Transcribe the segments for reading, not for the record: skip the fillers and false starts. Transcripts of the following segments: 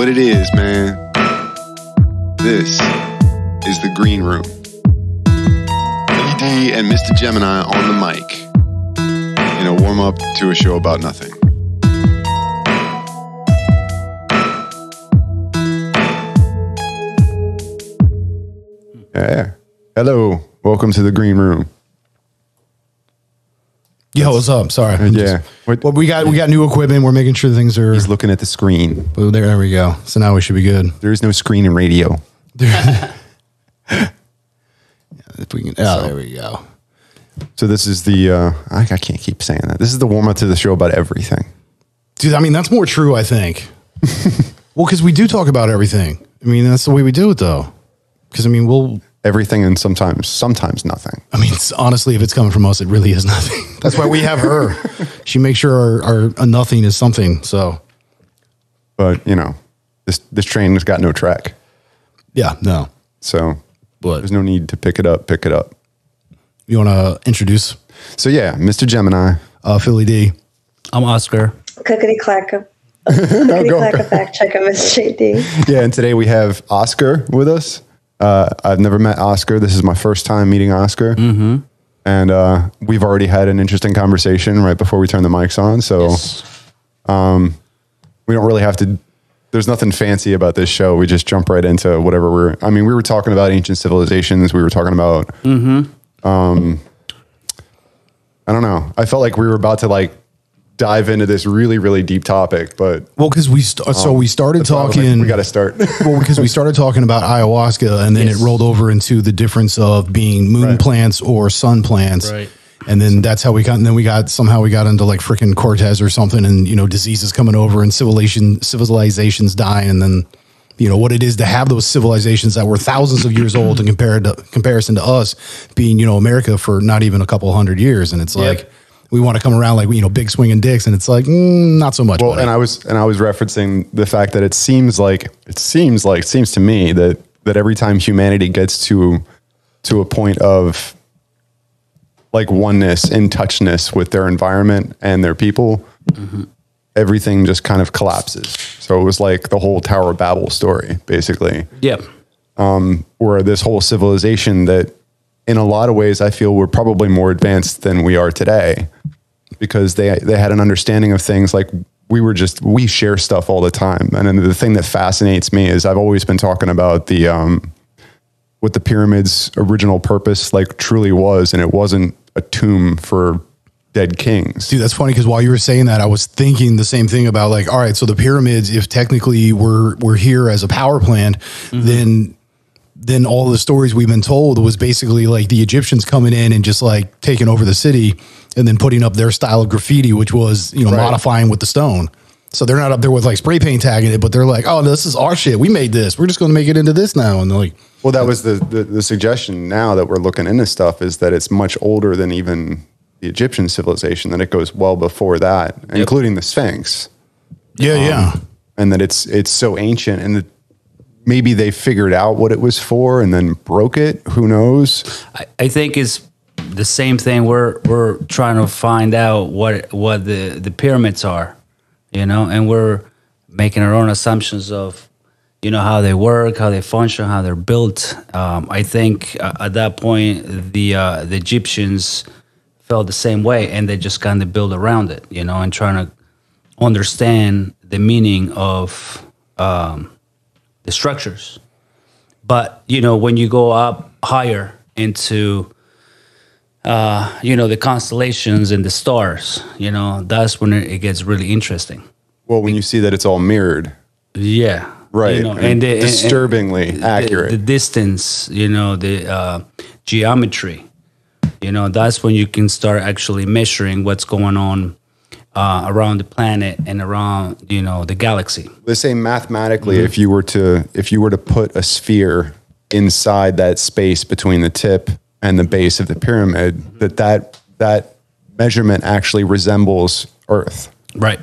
what it is, man. This is the Green Room. E02 and Mr. Gemini on the mic in a warm-up to a show about nothing. Yeah. Hello. Welcome to the Green Room. Yo, what's up? Sorry. Yeah. Well, we got new equipment. We're making sure things are. He's looking at the screen. Well, there we go. So now we should be good. There is no screen in radio. If we can, there we go. So this is the, I can't keep saying that. This is the warm up to the show about everything. Dude, I mean, that's more true, I think. Well, because we do talk about everything. I mean, that's the way we do it, though. Because, I mean, we'll... Everything and sometimes nothing. I mean, honestly, if it's coming from us, it really is nothing. That's why we have her. She makes sure our nothing is something, so... But, you know, this train has got no track. Yeah, no. So... But there's no need to pick it up. You want to introduce? So yeah, Mr. Gemini. Philly D. I'm Oscar. Clickety clack. Clickety clack a fact check. I'm missjd. Yeah, and today we have Oscar with us. I've never met Oscar. This is my first time meeting Oscar. Mm-hmm. And we've already had an interesting conversation right before we turn the mics on. So we don't really have to... There's nothing fancy about this show. We just jump right into whatever we were talking about ancient civilizations. We were talking about, I don't know. I felt like we were about to like dive into this really, really deep topic, but well, because we started talking, like, we got to start. Well, because we started talking about ayahuasca, and then it rolled over into the difference of being moon plants or sun plants. Right. And then that's how we got, and then we got into like freaking Cortez or something, and, you know, diseases coming over and civilizations dying. And then, you know, what it is to have those civilizations that were thousands of years old in comparison to us being, you know, America for not even a couple hundred years. And it's like, we want to come around like, you know, big swinging dicks. And it's like, not so much. Well, and I was referencing the fact that it seems to me that every time humanity gets to a point of like oneness and touchness with their environment and their people, everything just kind of collapses. So it was like the whole Tower of Babel story, basically. Yep. Where this whole civilization that in a lot of ways I feel we're probably more advanced than we are today, because they had an understanding of things. Like we share stuff all the time. And then the thing that fascinates me is I've always been talking about what the pyramids' original purpose like truly was, and it wasn't a tomb for dead kings. Dude, that's funny, because while you were saying that, I was thinking the same thing about like, all right, so the pyramids, if technically we're here as a power plant, then all the stories we've been told was basically like the Egyptians coming in and just like taking over the city and then putting up their style of graffiti, which was, you know, modifying with the stone. So they're not up there with like spray paint tagging it, but they're like, oh, this is our shit. We made this. We're just going to make it into this now. And they're like, well, that was the suggestion now that we're looking into stuff, is that it's much older than even the Egyptian civilization, that it goes well before that, including the Sphinx. Yeah. And that it's so ancient, and that maybe they figured out what it was for and then broke it. Who knows? I think it's the same thing. We're trying to find out what the pyramids are, you know, and we're making our own assumptions of, you know, how they work, how they function, how they're built. I think at that point, the Egyptians felt the same way, and they just kind of build around it, you know, and trying to understand the meaning of the structures. But, you know, when you go up higher into, you know, the constellations and the stars, you know, that's when it gets really interesting. Well, when you see that it's all mirrored. Yeah. Right. You know, and disturbingly accurate. The distance, you know, the geometry, you know, that's when you can start actually measuring what's going on around the planet and around, you know, the galaxy. They say mathematically, if you were to put a sphere inside that space between the tip and the base of the pyramid, that measurement actually resembles Earth. Right.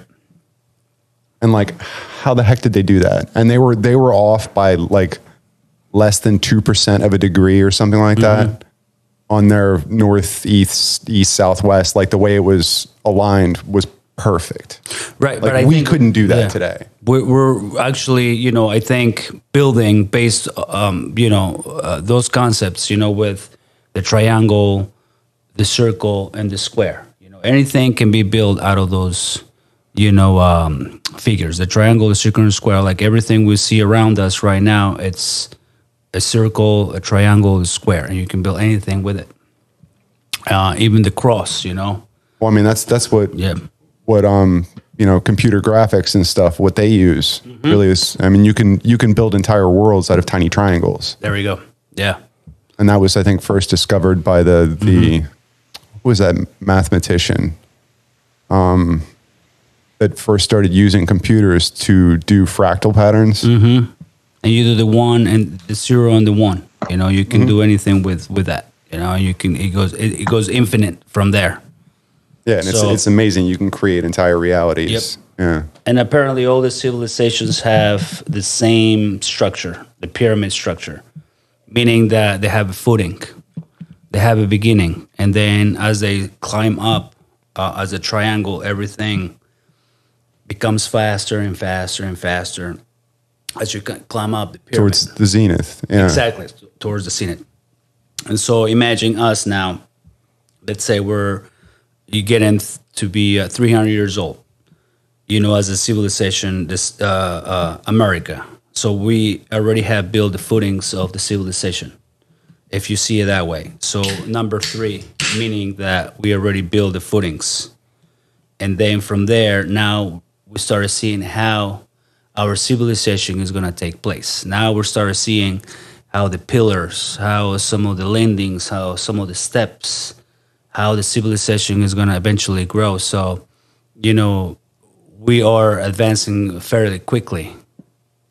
And like, how the heck did they do that? And they were off by like less than 2% of a degree or something like that on their northeast, east, southwest. Like the way it was aligned was perfect. Right. Like but I we think, couldn't do that today. We're actually, you know, I think building based, you know, those concepts, you know, with the triangle, the circle, and the square. You know, anything can be built out of those, you know, figures. The triangle, the circle, and the square. Like everything we see around us right now, it's a circle, a triangle, a square, and you can build anything with it. Even the cross, you know. Well, I mean, that's what you know, computer graphics and stuff, what they use really is, I mean, you can build entire worlds out of tiny triangles. There we go. Yeah. And that was, I think, first discovered by the who was that mathematician that first started using computers to do fractal patterns. And you do the 1 and the 0 and the 1. You know, you can do anything with that. You know, you can it goes infinite from there. Yeah, and So- it's amazing. You can create entire realities. Yeah. And apparently all the civilizations have the same structure, the pyramid structure, meaning that they have a footing, they have a beginning, and then as they climb up as a triangle, everything becomes faster and faster and faster as you climb up the pyramid. Towards the zenith. Yeah. Exactly, towards the zenith. And so imagine us now, let's say you get in to be 300 years old, you know, as a civilization, this America. So we already have built the footings of the civilization, if you see it that way. So number 3, meaning that we already built the footings. And then from there, now we started seeing how our civilization is going to take place. Now we started seeing how the pillars, how some of the landings, how some of the steps, how the civilization is going to eventually grow. So, you know, we are advancing fairly quickly,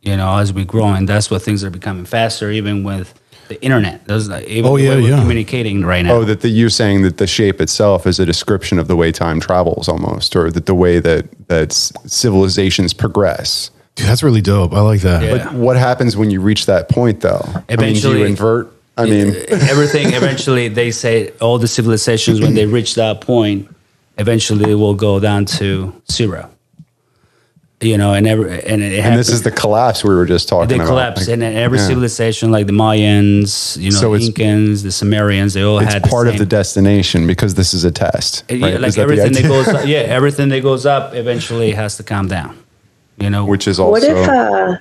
you know, as we grow. And that's what things are becoming faster, even with the internet. Even the way we're communicating right now. Oh, you're saying that the shape itself is a description of the way time travels almost, or that the way that civilizations progress. Dude, that's really dope. I like that. Yeah. But what happens when you reach that point, though? Eventually, do you invert? Everything. Eventually, they say all the civilizations, when they reach that point, eventually will go down to 0. You know, and this is the collapse we were just talking about. The collapse, and every civilization, like the Mayans, you know, So the Incans, the Sumerians, they all had part the of the destination because this is a test. Right? Like everything that goes up, everything that goes up eventually has to come down. You know, which is also.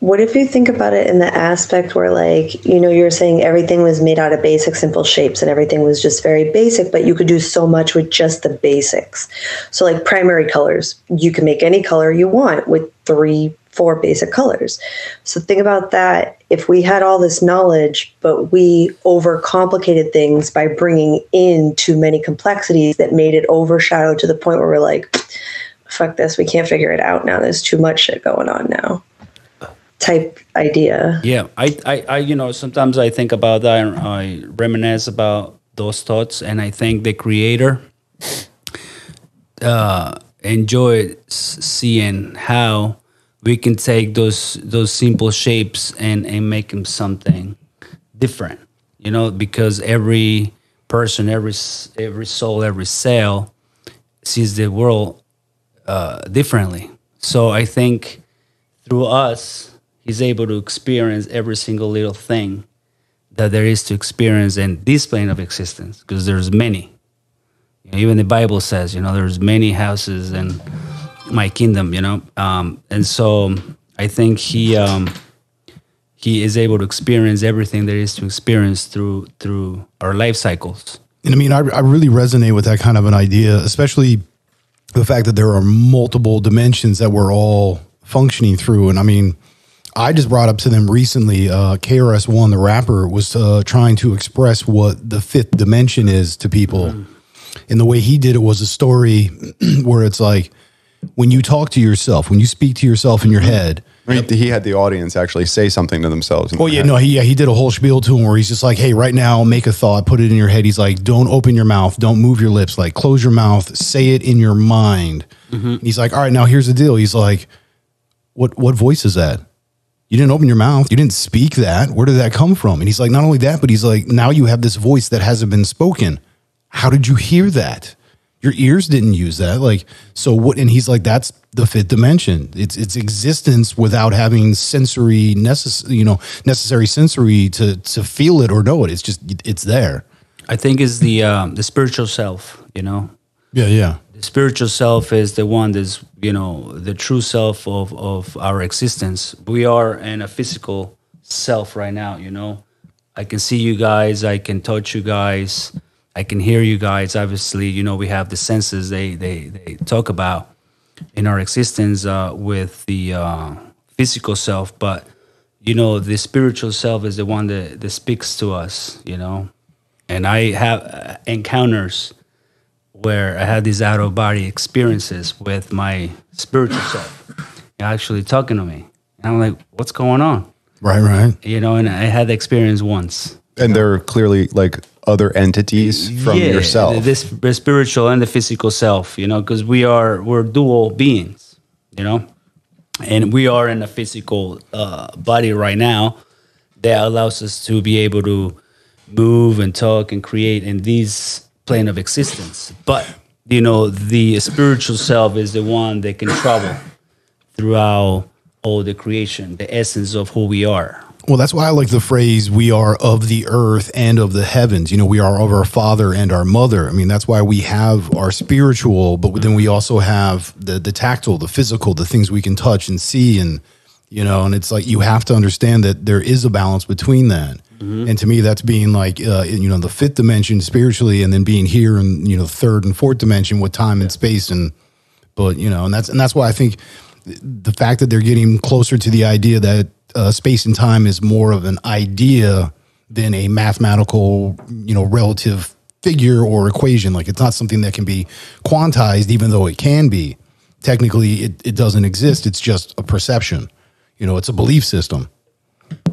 What if you think about it in the aspect where, like, you know, you're saying everything was made out of basic, simple shapes and everything was just very basic, but you could do so much with just the basics. So like primary colors, you can make any color you want with 3-4 basic colors. So think about that. If we had all this knowledge, but we overcomplicated things by bringing in too many complexities that made it overshadowed to the point where we're like, fuck this, we can't figure it out now. There's too much shit going on now. Type idea. Yeah, I you know, sometimes I think about that and I reminisce about those thoughts, and I think the creator enjoyed seeing how we can take those simple shapes and make them something different. You know, because every person, every soul, every cell sees the world differently. So I think through us, he's able to experience every single little thing that there is to experience in this plane of existence, because there's many. You know, even the Bible says, you know, there's many houses in my kingdom, you know. And so I think he is able to experience everything there is to experience through our life cycles. And I mean, I really resonate with that kind of an idea, especially the fact that there are multiple dimensions that we're all functioning through. And I mean, I just brought up to them recently, KRS-One, the rapper, was trying to express what the 5th dimension is to people. And the way he did it was a story where it's like, when you talk to yourself, when you speak to yourself in your head. He had the audience actually say something to themselves. He did a whole spiel to him where he's just like, hey, right now, make a thought, put it in your head. He's like, don't open your mouth, don't move your lips, like close your mouth, say it in your mind. He's like, all right, now here's the deal. He's like, what voice is that? You didn't open your mouth. You didn't speak that. Where did that come from? And he's like, not only that, but he's like, now you have this voice that hasn't been spoken. How did you hear that? Your ears didn't use that. Like, so what? And he's like, that's the fifth dimension. It's existence without having necessary sensory to feel it or know it. It's just, it's there. I think it's the spiritual self, you know. Yeah. The spiritual self is the one that's, you know, the true self of our existence. We are in a physical self right now, you know. I can see you guys, I can touch you guys, I can hear you guys. Obviously, you know, we have the senses they talk about in our existence with the physical self, but you know, the spiritual self is the one that speaks to us, you know. And I have encounters where I had these out of body experiences with my spiritual self actually talking to me. And I'm like, what's going on? Right. You know, and I had the experience once. And they're clearly like other entities from yourself. The spiritual and the physical self, you know, because we're dual beings, you know, and we are in a physical body right now that allows us to be able to move and talk and create in these plane of existence. But, you know, the spiritual self is the one that can travel throughout all the creation, the essence of who we are. Well, that's why I like the phrase, we are of the earth and of the heavens. You know, we are of our father and our mother. I mean, that's why we have our spiritual, but then we also have the tactile, the physical, the things we can touch and see. And, you know, and it's like, you have to understand that there is a balance between that. Mm-hmm. And to me, that's being like, you know, the fifth dimension spiritually, and then being here in, you know, third and fourth dimension with time and space. And, but, you know, and that's why I think the fact that they're getting closer to the idea that space and time is more of an idea than a mathematical, you know, relative figure or equation. Like, it's not something that can be quantized, even though it can be. Technically, it doesn't exist. It's just a perception. You know, it's a belief system.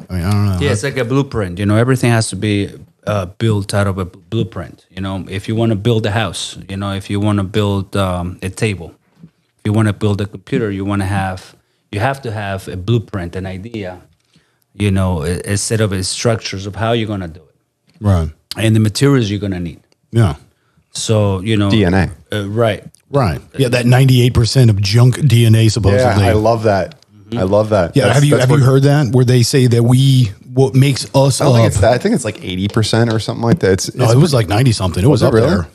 I mean, I don't know. Yeah, it's like a blueprint. You know, everything has to be built out of a blueprint. You know, if you want to build a house, you know, if you want to build a table, if you want to build a computer, you have to have a blueprint, an idea, you know, a set of structures of how you're going to do it. Right. And the materials you're going to need. Yeah. So, you know. DNA. Right. Yeah, that 98% of junk DNA, supposedly. Yeah, I love that. I love that. Yeah, have you heard that? Where they say that what makes us I don't think it's that. I think it's like 80% or something like that. No, it was like 90 something. It was up really? there.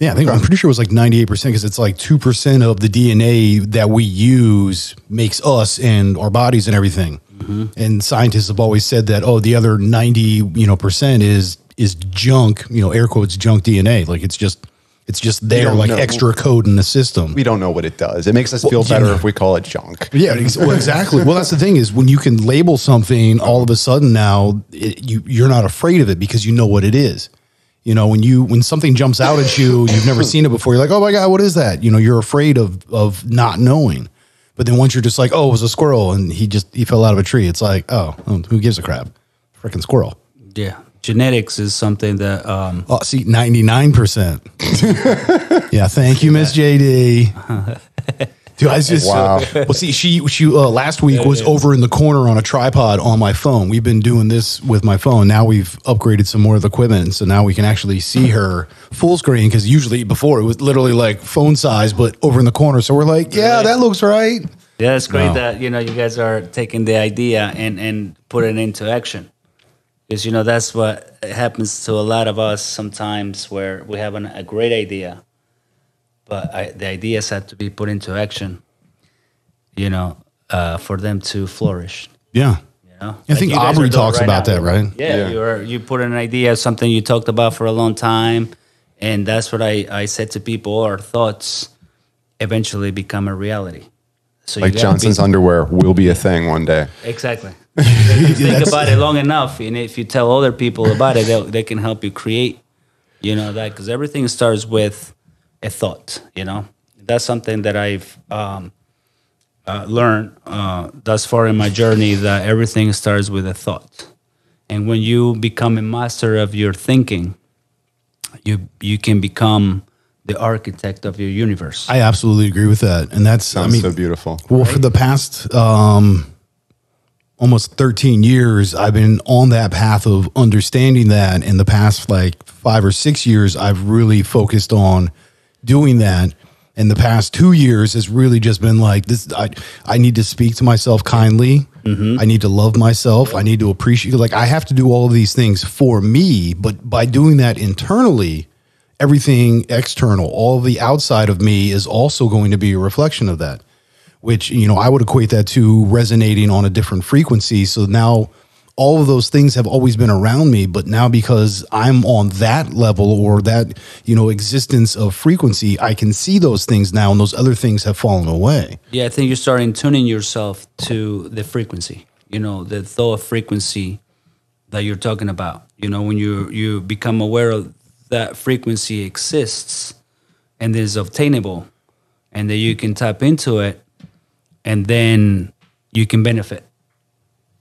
Yeah, I'm pretty sure it was like 98% because it's like 2% of the DNA that we use makes us and our bodies and everything. Mm-hmm. And scientists have always said that, the other 90% is junk, air quotes junk DNA. Like it's just there, like extra code in the system. We don't know what it does. It makes us feel better if we call it junk. Yeah, well, exactly. Well, that's the thing is when you can label something, all of a sudden now you're not afraid of it because you know what it is. You know, when something jumps out at you, you've never seen it before. You're like, oh my God, what is that? You know, you're afraid of not knowing. But then once you're just like, oh, it was a squirrel and he fell out of a tree. It's like, oh, who gives a crap? Freaking squirrel. Yeah. Genetics is something that... see, 99%. Yeah, thank you, Miss JD. Dude, I just... Wow. Well, see, she last week was over in the corner on a tripod on my phone. We've been doing this with my phone. Now we've upgraded some more of the equipment, so now we can actually see her full screen, because usually before it was literally like phone size, but over in the corner. So we're like, yeah, that looks right. Yeah, it's great that, you guys are taking the idea and putting it into action. Because, that's what happens to a lot of us sometimes, where we have a great idea, but the ideas have to be put into action, for them to flourish. Yeah. I think Aubrey talks about that, right? Yeah. You put an idea, something you talked about for a long time, and that's what I said to people, our thoughts eventually become a reality. So like Johnson's underwear will be a thing one day. Exactly. If you think about it long enough, and if you tell other people about it, they can help you create, that, because everything starts with a thought, That's something that I've learned thus far in my journey, that everything starts with a thought. And when you become a master of your thinking, you can become the architect of your universe. I absolutely agree with that. And that sounds so beautiful. Well, right? For the past almost 13 years, I've been on that path of understanding that. In the past, 5 or 6 years, I've really focused on doing that in the past 2 years has really just been like this. I need to speak to myself kindly. I need to love myself. I need to appreciate, like, I have to do all of these things for me, but by doing that internally, everything external, all of the outside of me is also going to be a reflection of that, which, you know, I would equate that to resonating on a different frequency. So now all of those things have always been around me, but now because I'm on that level or that, you know, existence of frequency, I can see those things now, and those other things have fallen away. Yeah, I think you're starting tuning yourself to the frequency, you know, the thought frequency that you're talking about. You know, when you become aware of that frequency exists and is obtainable, and that you can tap into it, and then you can benefit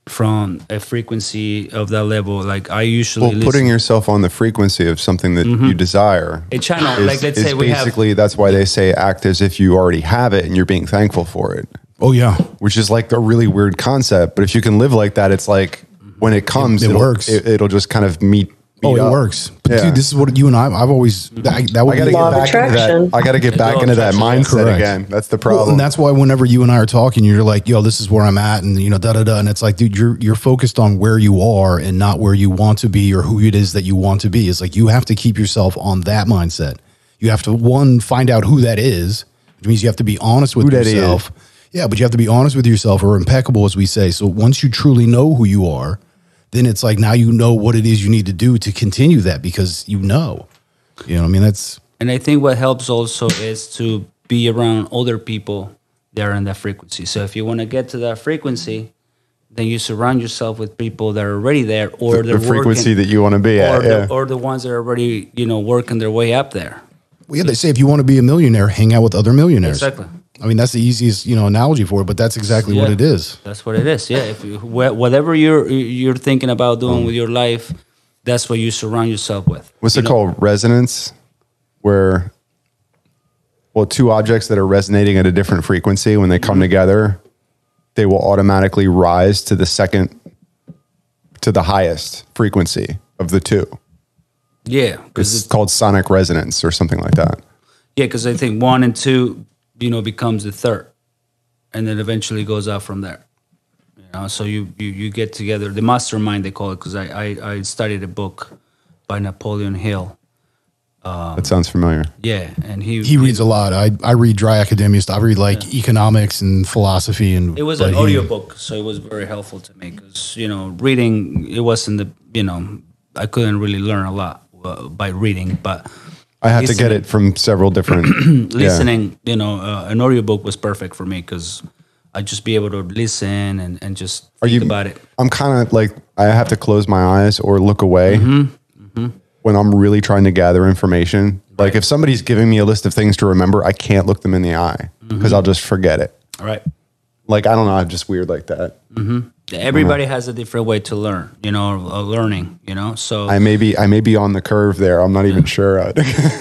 from a frequency of that level. Like I usually putting yourself on the frequency of something that you desire. A channel, like let's say we have. Basically, that's why they say act as if you already have it and you're being thankful for it. Oh yeah. Which is like a really weird concept. But if you can live like that, it's like when it comes, it works. It'll just kind of meet Oh, it up. works. But Yeah. dude, this is what you and I've always, that would I gotta be Law get of back into attraction. that. I gotta get back into that mindset Correct. again. That's the Well, problem. and that's why whenever you and I are talking, you're like, yo, this is where I'm at. And, you know, da-da-da. And it's like, dude, you're focused on where you are and not where you want to be or who it is that you want to be. It's like, you have to keep yourself on that mindset. You have to, one, find out who that is, which means you have to be honest with Who that yourself. Yeah, but you have to be honest with yourself, or impeccable, as we say. So once you truly know who you are, then it's like, now you know what it is you need to do to continue that, because you know what I mean? And I think what helps also is to be around other people that are in that frequency. So if you want to get to that frequency, then you surround yourself with people that are already there, or the frequency that you want to be at. or the ones that are already, you know, working their way up there. Well, yeah, they say if you want to be a millionaire, hang out with other millionaires. Exactly. I mean, that's the easiest, analogy for it, but that's exactly what it is. That's what it is. Yeah. If you, whatever you're thinking about doing with your life, that's what you surround yourself with. What's it called? Resonance, where, two objects that are resonating at a different frequency, when they come together, they will automatically rise to the highest frequency of the two. Yeah. It's called sonic resonance or something like that. Yeah. Because I think 1 and 2, becomes the third, and then eventually goes out from there. So you get together, the mastermind they call it, because I studied a book by Napoleon Hill. That sounds familiar. Yeah, and he reads a lot. I read dry academia stuff. I read economics and philosophy, and it was an audiobook, so it was very helpful to me, because reading, it wasn't I couldn't really learn a lot by reading, but I have to get it from several different listening. An audiobook was perfect for me, because I'd just be able to listen and just think about it. I'm kind of like, I have to close my eyes or look away when I'm really trying to gather information. Like if somebody's giving me a list of things to remember, I can't look them in the eye because I'll just forget it. Right. Like, I don't know, I'm just weird like that. Everybody has a different way to learn, learning, so I may be on the curve there. I'm not even sure.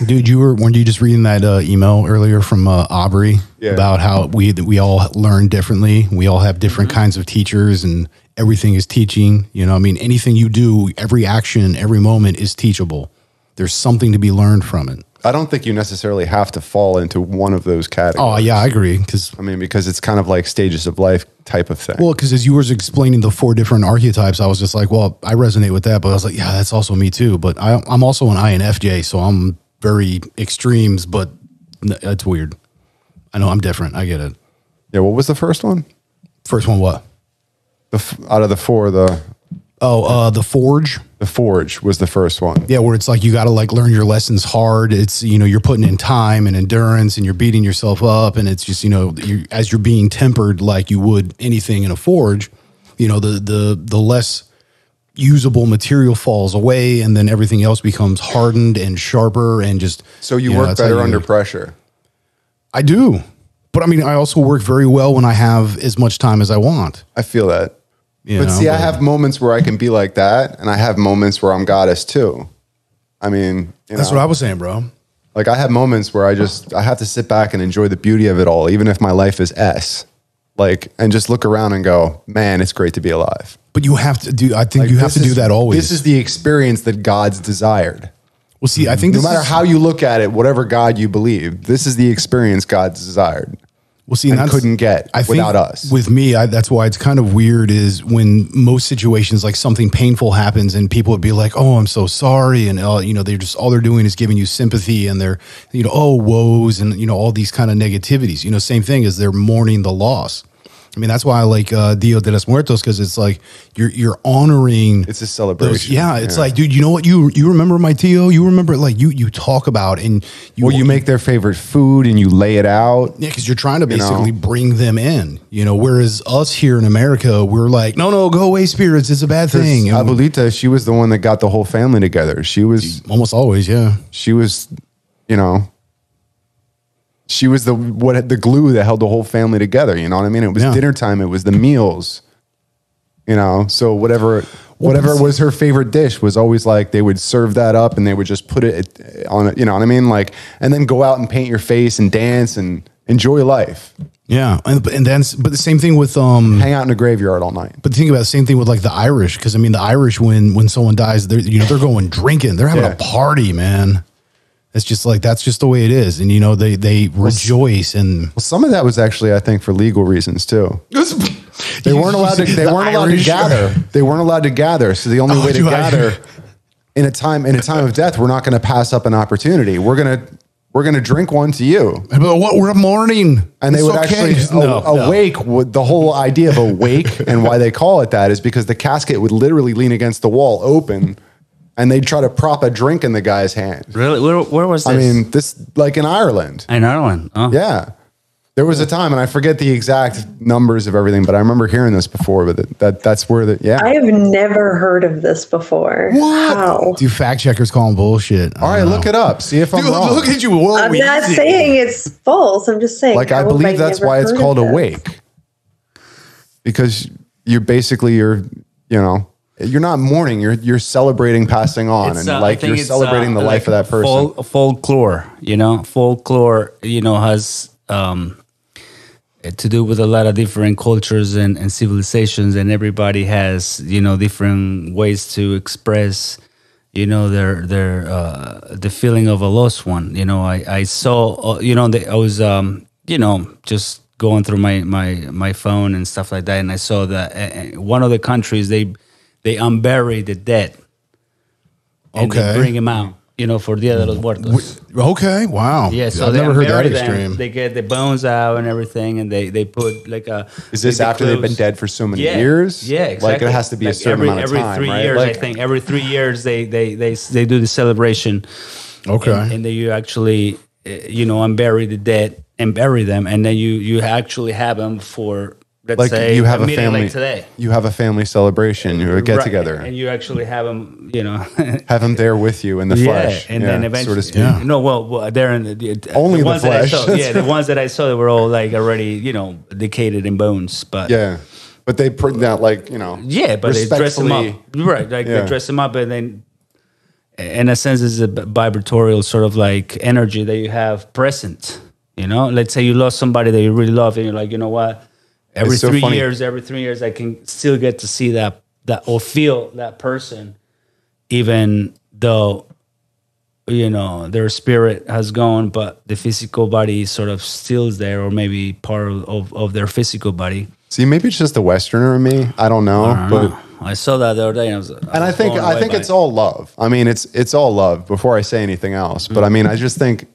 Dude, weren't you just reading that email earlier from Aubrey about how we all learn differently? We all have different kinds of teachers, and everything is teaching. Anything you do, every action, every moment is teachable. There's something to be learned from it. I don't think you necessarily have to fall into one of those categories. Oh, yeah, I agree. Because it's kind of like stages of life type of thing. Well, because as you were explaining the 4 different archetypes, I was just like, well, I resonate with that. But I was like, yeah, that's also me too. But I'm also an INFJ, so I'm very extremes, but it's weird. I know I'm different. I get it. Yeah, what was the first one? First one, what? Out of the 4, the Forge. The Forge was the first one. Yeah, where it's like you got to learn your lessons hard. It's, you're putting in time and endurance, and you're beating yourself up, and it's just, as you're being tempered like you would anything in a forge, the less usable material falls away, and then everything else becomes hardened and sharper and just. So you work better under pressure. I do. But I also work very well when I have as much time as I want. I feel that. I have moments where I can be like that, and I have moments where I'm goddess too. That's what I was saying, bro. Like I have moments where I have to sit back and enjoy the beauty of it all, even if my life is S. And just look around and go, man, it's great to be alive. But you have to do. I think you have to do that always. This is the experience that God's desired. Well, see, I think no matter how you look at it, whatever God you believe, this is the experience God desired. Well, see, and that's, couldn't get without us. With me, that's why it's kind of weird is when most situations like something painful happens and people would be like, "Oh, I'm so sorry," and they're just all they're doing is giving you sympathy and they're oh woes and all these kind of negativities. Same thing as they're mourning the loss. I mean, that's why I like Dia de los Muertos, because it's like you're honoring. It's a celebration. It's like, dude, you know what? You remember my Tio? You remember like you talk about and you make their favorite food and you lay it out. Yeah, because you're trying to basically bring them in. Whereas us here in America, we're like, no, go away, spirits. It's a bad thing. Abuelita, she was the one that got the whole family together. She was almost always, yeah. She was, she was the glue that held the whole family together. You know what I mean? It was dinner time. It was the meals. So whatever was her favorite dish was always like they would serve that up and they would just put it on it. You know what I mean? Like, and then go out and paint your face and dance and enjoy life. Yeah, but the same thing with hang out in a graveyard all night. But think about the same thing with like the Irish, because I mean the Irish when someone dies, they're going drinking, they're having a party, man. It's just like that's just the way it is, and they rejoice. And some of that was actually, I think, for legal reasons too. They weren't allowed to. They weren't allowed to gather. They weren't allowed to gather. So the only way to gather in a time of death, we're not going to pass up an opportunity. We're gonna drink one to you. But what we're mourning, and they would actually awake. The whole idea of awake and why they call it that is because the casket would literally lean against the wall, open. And they'd try to prop a drink in the guy's hand. Really? Where was this? I mean, this like in Ireland. In Ireland? Oh. Yeah. There was a time, and I forget the exact numbers of everything, but I remember hearing this before. But that's where I have never heard of this before. What? How? Do fact checkers call them bullshit? All right, look it up. See if I'm wrong. Look at you. Whoa, I'm not saying it's false. I'm just saying. Like, I believe that's why it's called awake. Because you're not mourning. You're celebrating passing on, and you're celebrating the life of that person. Folklore, folklore, has to do with a lot of different cultures and civilizations, and everybody has different ways to express the feeling of a lost one. I saw I was just going through my phone and stuff like that, and I saw that one of the countries they unbury the dead. And they bring him out, for Dia de los Muertos. Okay, wow. Yeah, so I've never heard that them, extreme. They get the bones out and everything, and they put like a... Is this after they've been dead for so many years? Yeah, exactly. Like, it has to be a certain amount of time, every 3 right? years, I think. Every 3 years, they do the celebration. Okay. And then you actually, unbury the dead and bury them, and then you actually have them for... Let's say you have a meeting family like today. You have a family celebration, you get together, and you actually have them. Have them there with you in the flesh, and then eventually, sort of well, they're in only the ones flesh. That I saw, the ones that I saw, they were all like already, decayed in bones. But but they put that but they dress them up, right? Like they dress them up, and then, in a sense, it's a vibratorial sort of like energy that you have present. Let's say you lost somebody that you really love, and you're like, you know what? Every 3 years, I can still get to see that or feel that person, even though, their spirit has gone, but the physical body sort of still is there, or maybe part of their physical body. See, maybe it's just the Westerner in me. I don't know, I saw that the other day, and I think it's all love. I mean, it's all love. Before I say anything else, but I mean, I just think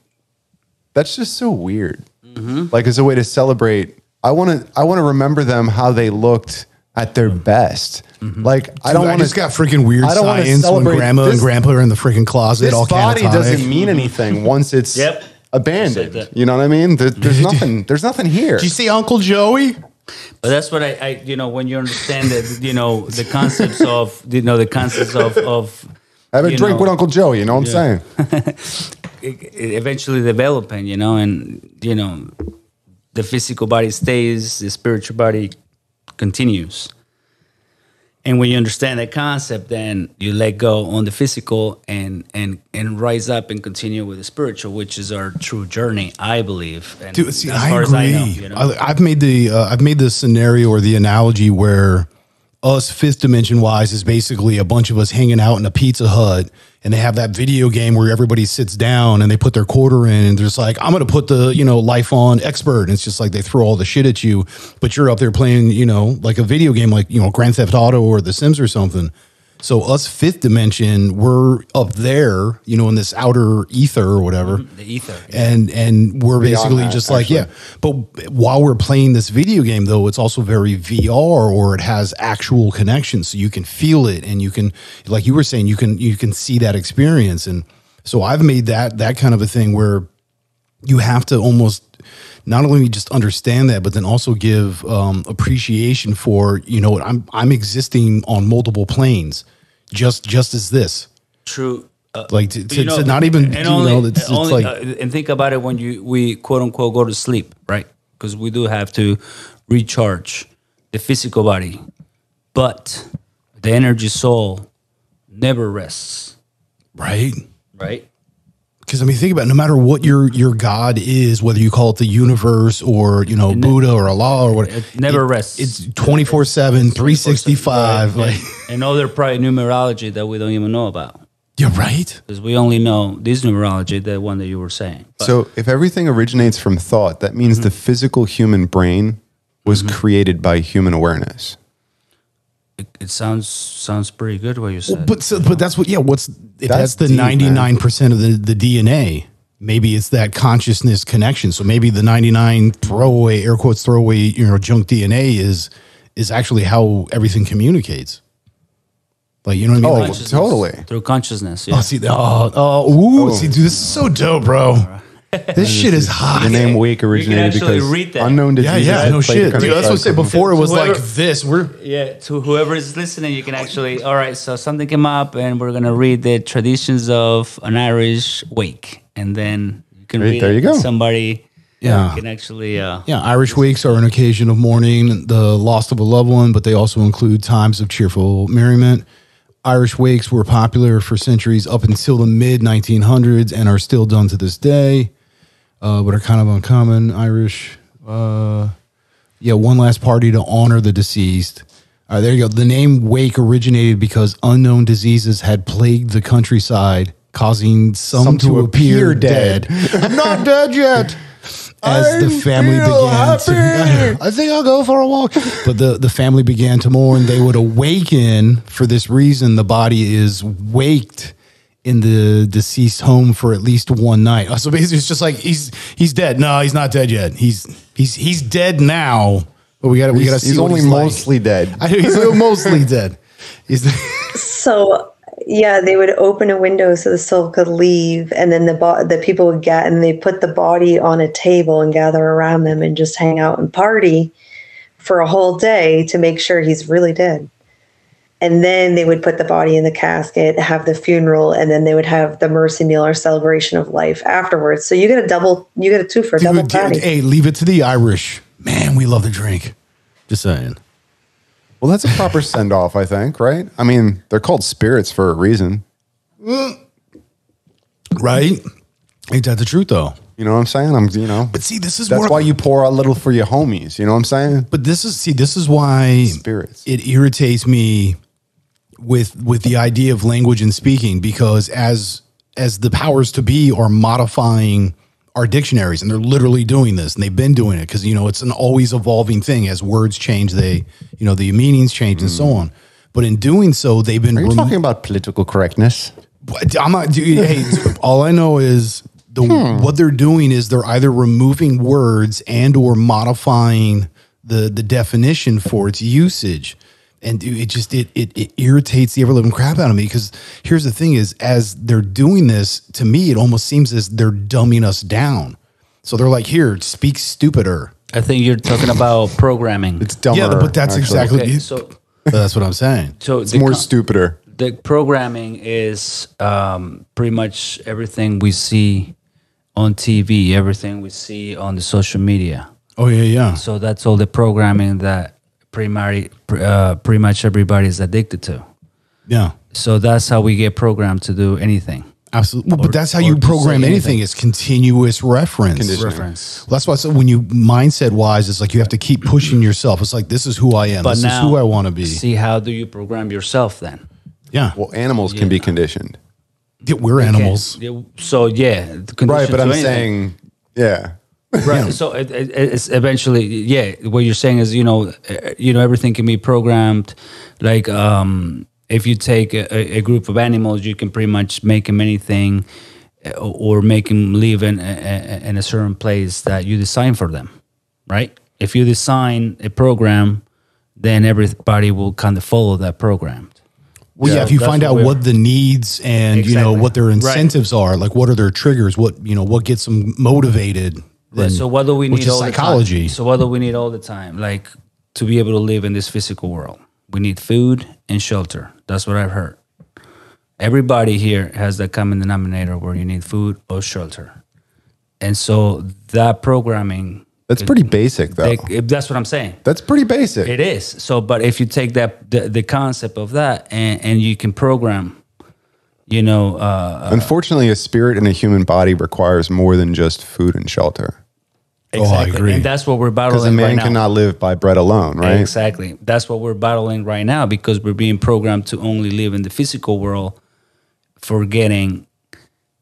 that's just so weird. Mm-hmm. Like, as a way to celebrate. I want to remember them how they looked at their best. Mm-hmm. Like, I don't want to. It's got freaking weird science when grandma and grandpa are in the freaking closet. All body doesn't mean anything once it's abandoned. You know what I mean? There's nothing. There's nothing here. Did you see Uncle Joey? But that's what I when you understand that the concepts of the concepts of have a drink with Uncle Joey. You know what I'm saying? Eventually developing, and the physical body stays, the spiritual body continues. And when you understand that concept, then you let go on the physical and rise up and continue with the spiritual, which is our true journey, I believe. And dude, see, as far I agree. as I know, I've made the scenario or the analogy where us fifth dimension wise is basically a bunch of us hanging out in a Pizza Hut, and they have that video game where everybody sits down and they put their quarter in, and they're just like, I'm going to put the, life on expert. And it's just like they throw all the shit at you, but you're up there playing, like a video game, like, Grand Theft Auto or The Sims or something. So us fifth dimension, we're up there, in this outer ether or whatever. The ether. Yeah. And we're basically that, just actually. like, But while we're playing this video game, though, it's also very VR, or it has actual connections. So you can feel it, and you can, like you were saying, you can see that experience. And so I've made that kind of a thing where you have to almost not only just understand that, but then also give appreciation for, I'm existing on multiple planes, just as this. True. Like to not even, it's like, and think about it when we quote unquote go to sleep, right? Because we do have to recharge the physical body, but the energy soul never rests. right. Right? Because think about it, no matter what your God is, whether you call it the universe or Buddha or Allah or what, It never rests. It's 24/7, 365. Right. Like, And other probably numerology that we don't even know about. you're right. Because we only know this numerology, the one that you were saying. But So if everything originates from thought, that means the physical human brain was created by human awareness. it sounds pretty good what you said. But that's what. Yeah, That's that's the deep, man. 99% of the DNA. Maybe it's that consciousness connection. So maybe the 99 throwaway, air quotes throwaway, junk DNA is actually how everything communicates. Like, you know what I mean? Oh, Like, Consciousness. totally. Through consciousness, yeah. oh, see, see, dude, this is so dope, bro. This shit is hot. The name Wake originated actually because read that. unknown Yeah, diseases. yeah, had no played shit. a country Dude, that's what I said side before. It was Whoever- like this. Yeah, to whoever is listening, you can actually, all right, so something came up and we're going to read the traditions of an Irish wake. And then you can Right, read there it you go. to somebody Yeah. can actually, Yeah, Irish wakes are an occasion of mourning the loss of a loved one, but they also include times of cheerful merriment. Irish wakes were popular for centuries up until the mid 1900s and are still done to this day, but are kind of uncommon. Irish, one last party to honor the deceased. All right, there you go. The name wake originated because unknown diseases had plagued the countryside, causing some to appear dead. I'm not dead yet. As the family began to, I think I'll go for a walk. But the family began to mourn. They would awaken. For this reason, the body is waked in the deceased home for at least one night. So basically, it's just like he's dead. No, he's not dead yet. He's dead now. But we got to see. He's what only he's like. mostly dead. He's mostly dead. So yeah, they would open a window so the soul could leave, and then the people would get, and they put the body on a table and gather around them and just hang out and party for a whole day to make sure he's really dead. And then they would put the body in the casket, have the funeral, and then they would have the mercy meal or celebration of life afterwards. So you get a two for a double party. Hey, leave it to the Irish. Man, we love to drink. Just saying. Well, that's a proper send off, I think, right? I mean, they're called spirits for a reason. Right? Ain't that the truth, though? You know what I'm saying? But see, this is That's why you pour a little for your homies. You know what I'm saying? But this is why Spirits. it irritates me with the idea of language and speaking, because as the powers to be are modifying our dictionaries, and they're literally doing this, and they've been doing it because it's an always evolving thing. As words change, the meanings change and so on. But in doing so, they've been. Are you talking about political correctness? I'm not. Hey, all I know is what they're doing is they're either removing words and or modifying the definition for its usage. And it irritates the ever living crap out of me, because here's the thing is, as they're doing this, to me, it almost seems as they're dumbing us down. So they're like, here, speak stupider. I think you're talking about programming. It's dumber. Yeah, but that's actually. exactly Okay, so that's what I'm saying. It's more stupider. The programming is pretty much everything we see on TV, everything we see on the social media. Oh yeah. So that's all the programming that pretty much everybody is addicted to. Yeah. So that's how we get programmed to do anything. Absolutely. Well, but that's how you program anything. It's continuous reference. Reference. Well, that's why I said when you mindset wise, it's like you have to keep pushing yourself. It's like, this is who I am. But this now, is who I want to be. See, how do you program yourself then? Yeah. Well, animals can be conditioned. Yeah, we're animals. So yeah, the Right, but I'm anything. saying, yeah. Right. So it's eventually, yeah. What you're saying is, everything can be programmed. Like, if you take a group of animals, you can pretty much make them anything, or make them live in a certain place that you design for them, right? If you design a program, then everybody will kind of follow that program. Well, yeah, if you find out what the needs and Exactly. what their incentives are, like what are their triggers, what gets them motivated. Then, So what do we which need is all psychology. the time? So what do we need all the time? Like, to be able to live in this physical world, we need food and shelter. That's what I've heard. Everybody here has that common denominator where you need food or shelter. And so that programming... That's pretty basic, though. That's what I'm saying. That's pretty basic. It is. So, but if you take the concept of that and you can program, Unfortunately, a spirit in a human body requires more than just food and shelter. exactly. I agree. And that's what we're Because a battling man right now. cannot live by bread alone, right? Exactly. That's what we're battling right now, because we're being programmed to only live in the physical world, forgetting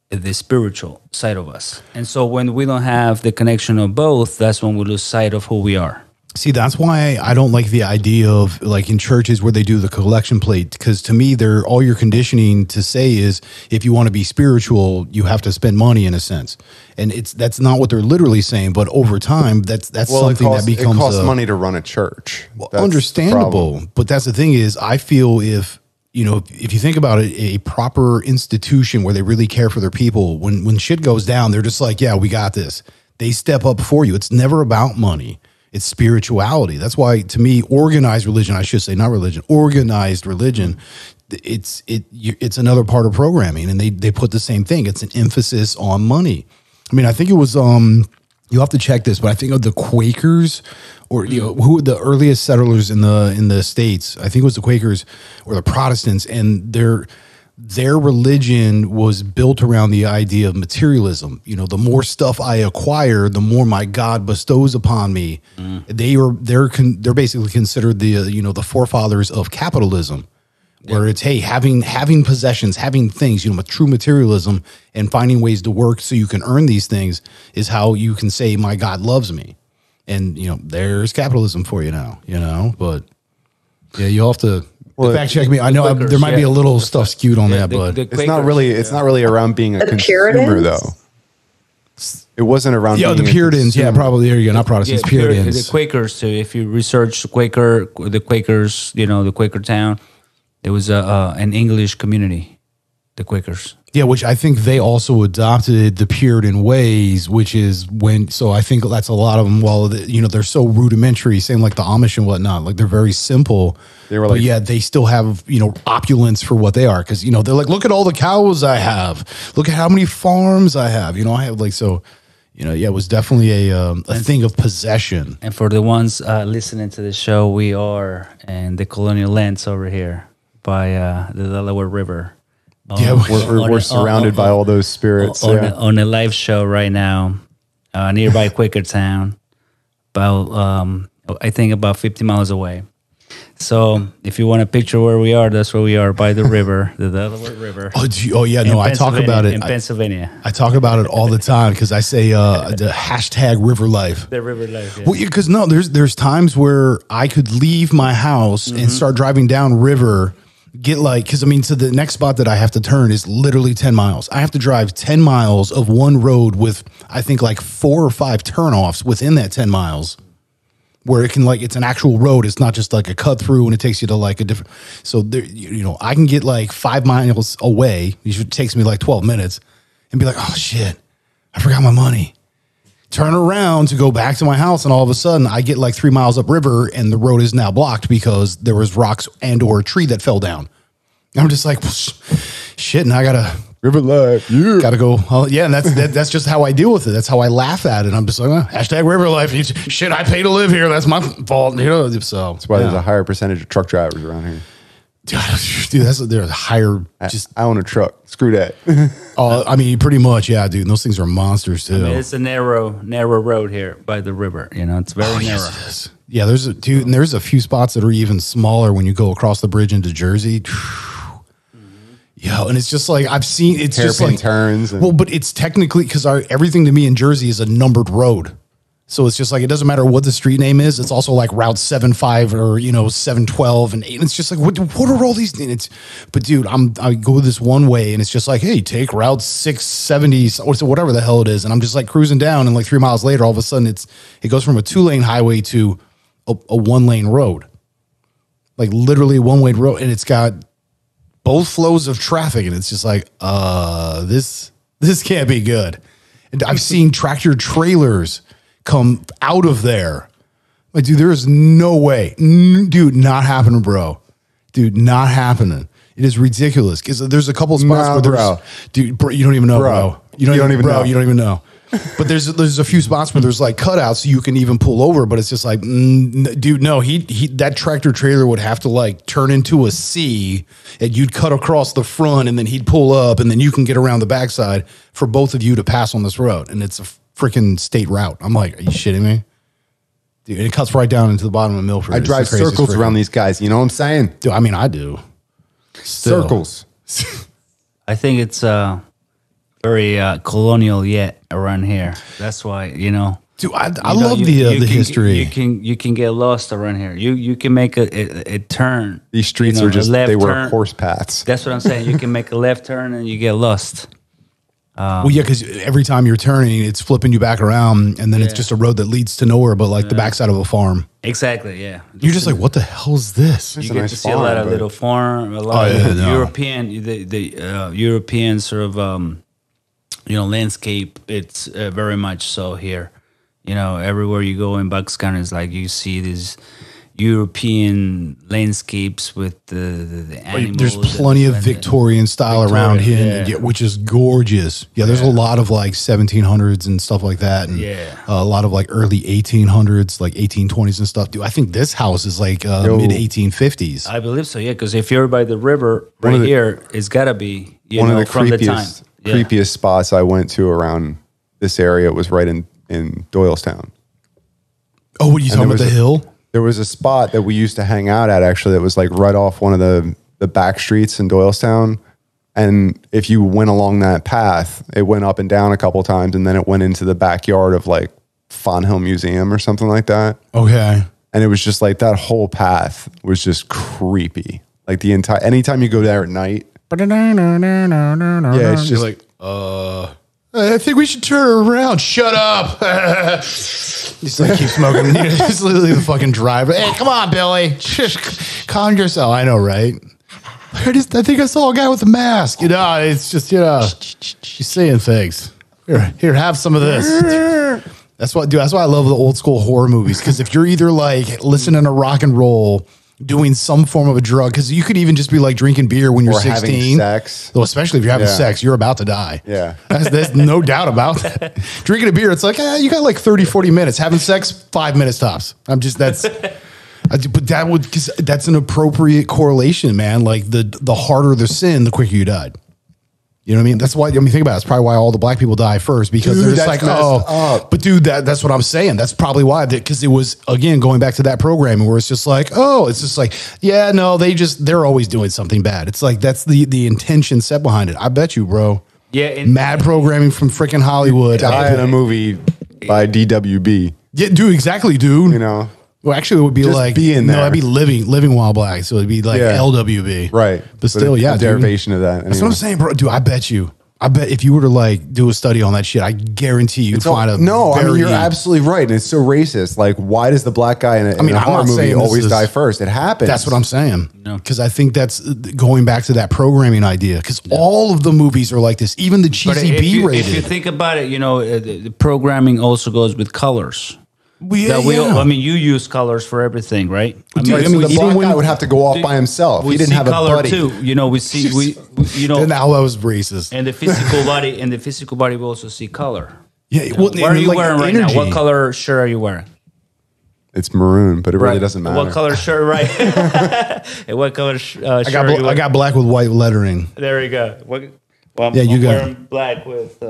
the spiritual side of us. And so when we don't have the connection of both, that's when we lose sight of who we are. See, that's why I don't like the idea of like in churches where they do the collection plate, because to me, all your conditioning to say is if you want to be spiritual, you have to spend money in a sense, and that's not what they're literally saying. But over time, that's something that becomes it costs money to run a church. That's the understandable. problem. But that's the thing is, I feel if you think about it, a proper institution where they really care for their people, when shit goes down, they're just like, yeah, we got this. They step up for you. It's never about money. It's spirituality. That's why, to me, organized religion, I should say, not religion, organized religion, it's another part of programming, and they put the same thing. It's an emphasis on money. I mean, I think it was, you'll have to check this, but I think of the Quakers, or who were the earliest settlers in the States. I think it was the Quakers or the Protestants, and their religion was built around the idea of materialism. The more stuff I acquire, the more my God bestows upon me. They're basically considered the forefathers of capitalism, where it's, hey, having possessions, having things, true materialism, and finding ways to work so you can earn these things is how you can say my God loves me. And there's capitalism for you now. But yeah, you'll have to. Well, fact check me. I know Quakers, there might be a little stuff skewed on that, but It's not really around being a consumer, Puritans? though. It wasn't around. the being a Puritans. Yeah, consumer. probably. There you go. Not Protestants, Puritans. The Quakers too. If you research the Quakers, the Quaker town, there was an English community, the Quakers. Yeah, which I think they also adopted the Puritan ways, which is so I think that's a lot of them. While they're so rudimentary, same like the Amish and whatnot. Like they're very simple. They were but yeah, they still have opulence for what they are, because they're like, look at all the cows I have, look at how many farms I have. I have it was definitely a thing of possession. And for the ones listening to the show, we are in the colonial lands over here by the Delaware River. Yeah, We're surrounded by all those spirits. On a live show right now, nearby Quakertown, I think about 50 miles away. So if you want to picture where we are, that's where we are, by the river, the Delaware River. Oh yeah, no, I talk about it in Pennsylvania. I talk about it all the time because I say the hashtag river life. The river life. Yeah. Well, because there's times where I could leave my house and start driving down river, because so the next spot that I have to turn is literally 10 miles. I have to drive 10 miles of one road with, I think, like 4 or 5 turnoffs within that 10 miles, where it can it's an actual road. It's not just like a cut through and it takes you to like a different. So there, I can get like 5 miles away. It takes me like 12 minutes and be like, oh shit, I forgot my money. Turn around to go back to my house, and all of a sudden I get like 3 miles upriver and the road is now blocked because there was rocks and or a tree that fell down. And I'm just like, well, shit, and I gotta River life. Yeah. gotta go. Yeah, and that's just how I deal with it. That's how I laugh at it. I'm just like, hashtag river life. Shit, I pay to live here. That's my fault. So That's why there's a higher percentage of truck drivers around here. Dude, they're higher. I own a truck. Screw that. I mean, pretty much, yeah, dude. And those things are monsters too. I mean, it's a narrow road here by the river. You know, it's very narrow. Yes. Yeah, there's a few spots that are even smaller when you go across the bridge into Jersey. Yo, and it's just like I've seen. It's just like turns. Well, but it's technically because everything to me in Jersey is a numbered road. So it's just like, it doesn't matter what the street name is. It's also like Route 75 or, 712 and 8. And it's just like, what are all these things? But dude, I go this one way and it's just like, hey, take Route 670 or whatever the hell it is. And I'm just like cruising down and like 3 miles later, all of a sudden it goes from a 2-lane highway to a 1-lane road. Like literally a 1-way road. And it's got both flows of traffic. And it's just like, this can't be good. And I've seen tractor trailers come out of there. Like, dude, there is no way. Dude, not happening, bro. Dude, not happening. It is ridiculous. Because there's a couple of spots where there's... Dude, bro, you don't even know, bro. You don't even know. You don't even know. But there's a few spots where there's like cutouts so you can even pull over, but it's just like, dude, no, that tractor trailer would have to like turn into a C and you'd cut across the front and then he'd pull up and then you can get around the backside for both of you to pass on this road. And it's a freaking state route. I'm like, are you shitting me? Dude, it cuts right down into the bottom of Milford. I drive circles around these guys. You know what I'm saying? Dude, I mean, I do. Still. Circles. I think it's very colonial yet around here. That's why, Dude, I love the history. You can get lost around here. You can make a turn. These streets are just, they were horse paths. That's what I'm saying. You can make a left turn and you get lost. Well, yeah, because every time you're turning, it's flipping you back around, and then it's just a road that leads to nowhere, but like the backside of a farm. Exactly, yeah. You're just like, what the hell is this? You get to see a lot of little farm, a lot of European, the European sort of landscape. It's very much so here. Everywhere you go in Bucks County, it's like you see these European landscapes with the animals. There's plenty of Victorian style around here, which is gorgeous. Yeah, there's a lot of like 1700s and stuff like that, and a lot of like early 1800s, like 1820s and stuff. Dude, I think this house is like mid 1850s. I believe so. Yeah, because if you're by the river here, it's got to be one of the from the time. creepiest spots I went to around this area was right in Doylestown. Oh, what are you talking about? The hill? There was a spot that we used to hang out at, actually, that was like right off one of the back streets in Doylestown. And if you went along that path, it went up and down a couple times, and then it went into the backyard of like Fonhill Museum or something like that. Okay. And it was just like that whole path was just creepy. Like anytime you go there at night. Yeah, it's just like, I think we should turn around. Shut up. Just like keep smoking. Just literally the fucking driver. Hey, come on, Billy. Just calm yourself. I know, right? I think I saw a guy with a mask. It's just, she's saying things. Here, have some of this. That's why I love the old school horror movies. Because if you're either like listening to rock and roll, doing some form of a drug, because you could even just be like drinking beer when you're 16. Having sex. Well, especially if you're having sex, you're about to die. Yeah. There's no doubt about that. Drinking a beer, it's like, you got like 30, 40 minutes. Having sex, 5 minutes tops. But that's an appropriate correlation, man. Like the harder the sin, the quicker you died. You know what I mean? That's why, think about it. That's probably why all the black people die first, because they're just like, but dude, that's what I'm saying. That's probably why, because it was, again, going back to that programming where it's just like, it's just like, yeah, no, they're always doing something bad. It's like, that's the intention set behind it. I bet you, bro. Yeah. Mad programming from freaking Hollywood. Die in a movie by DWB. Yeah, dude, exactly, dude. Well, actually, it would be just like being there. No, it'd be living while black. So it'd be like LWB, right? But still, a derivation of that. Anyway. That's what I'm saying, bro. Dude, I bet if you were to like do a study on that shit, I guarantee you'd find a you're absolutely right, and it's so racist. Like, why does the black guy in a horror movie always die first? It happens. That's what I'm saying. Because I think that's going back to that programming idea. Because all of the movies are like this, even the cheesy B-rated. If you think about it, the programming also goes with colors. I mean, you use colors for everything, right? The black guy would have to go off by himself. He didn't have a buddy. Too. We see. And now that was racist. And the physical body, we also see color. Yeah. What are you wearing right now? What color shirt are you wearing? it's maroon, but it really doesn't matter. What color shirt, right? And what color shirt? I got black with white lettering. There you go. I'm wearing black with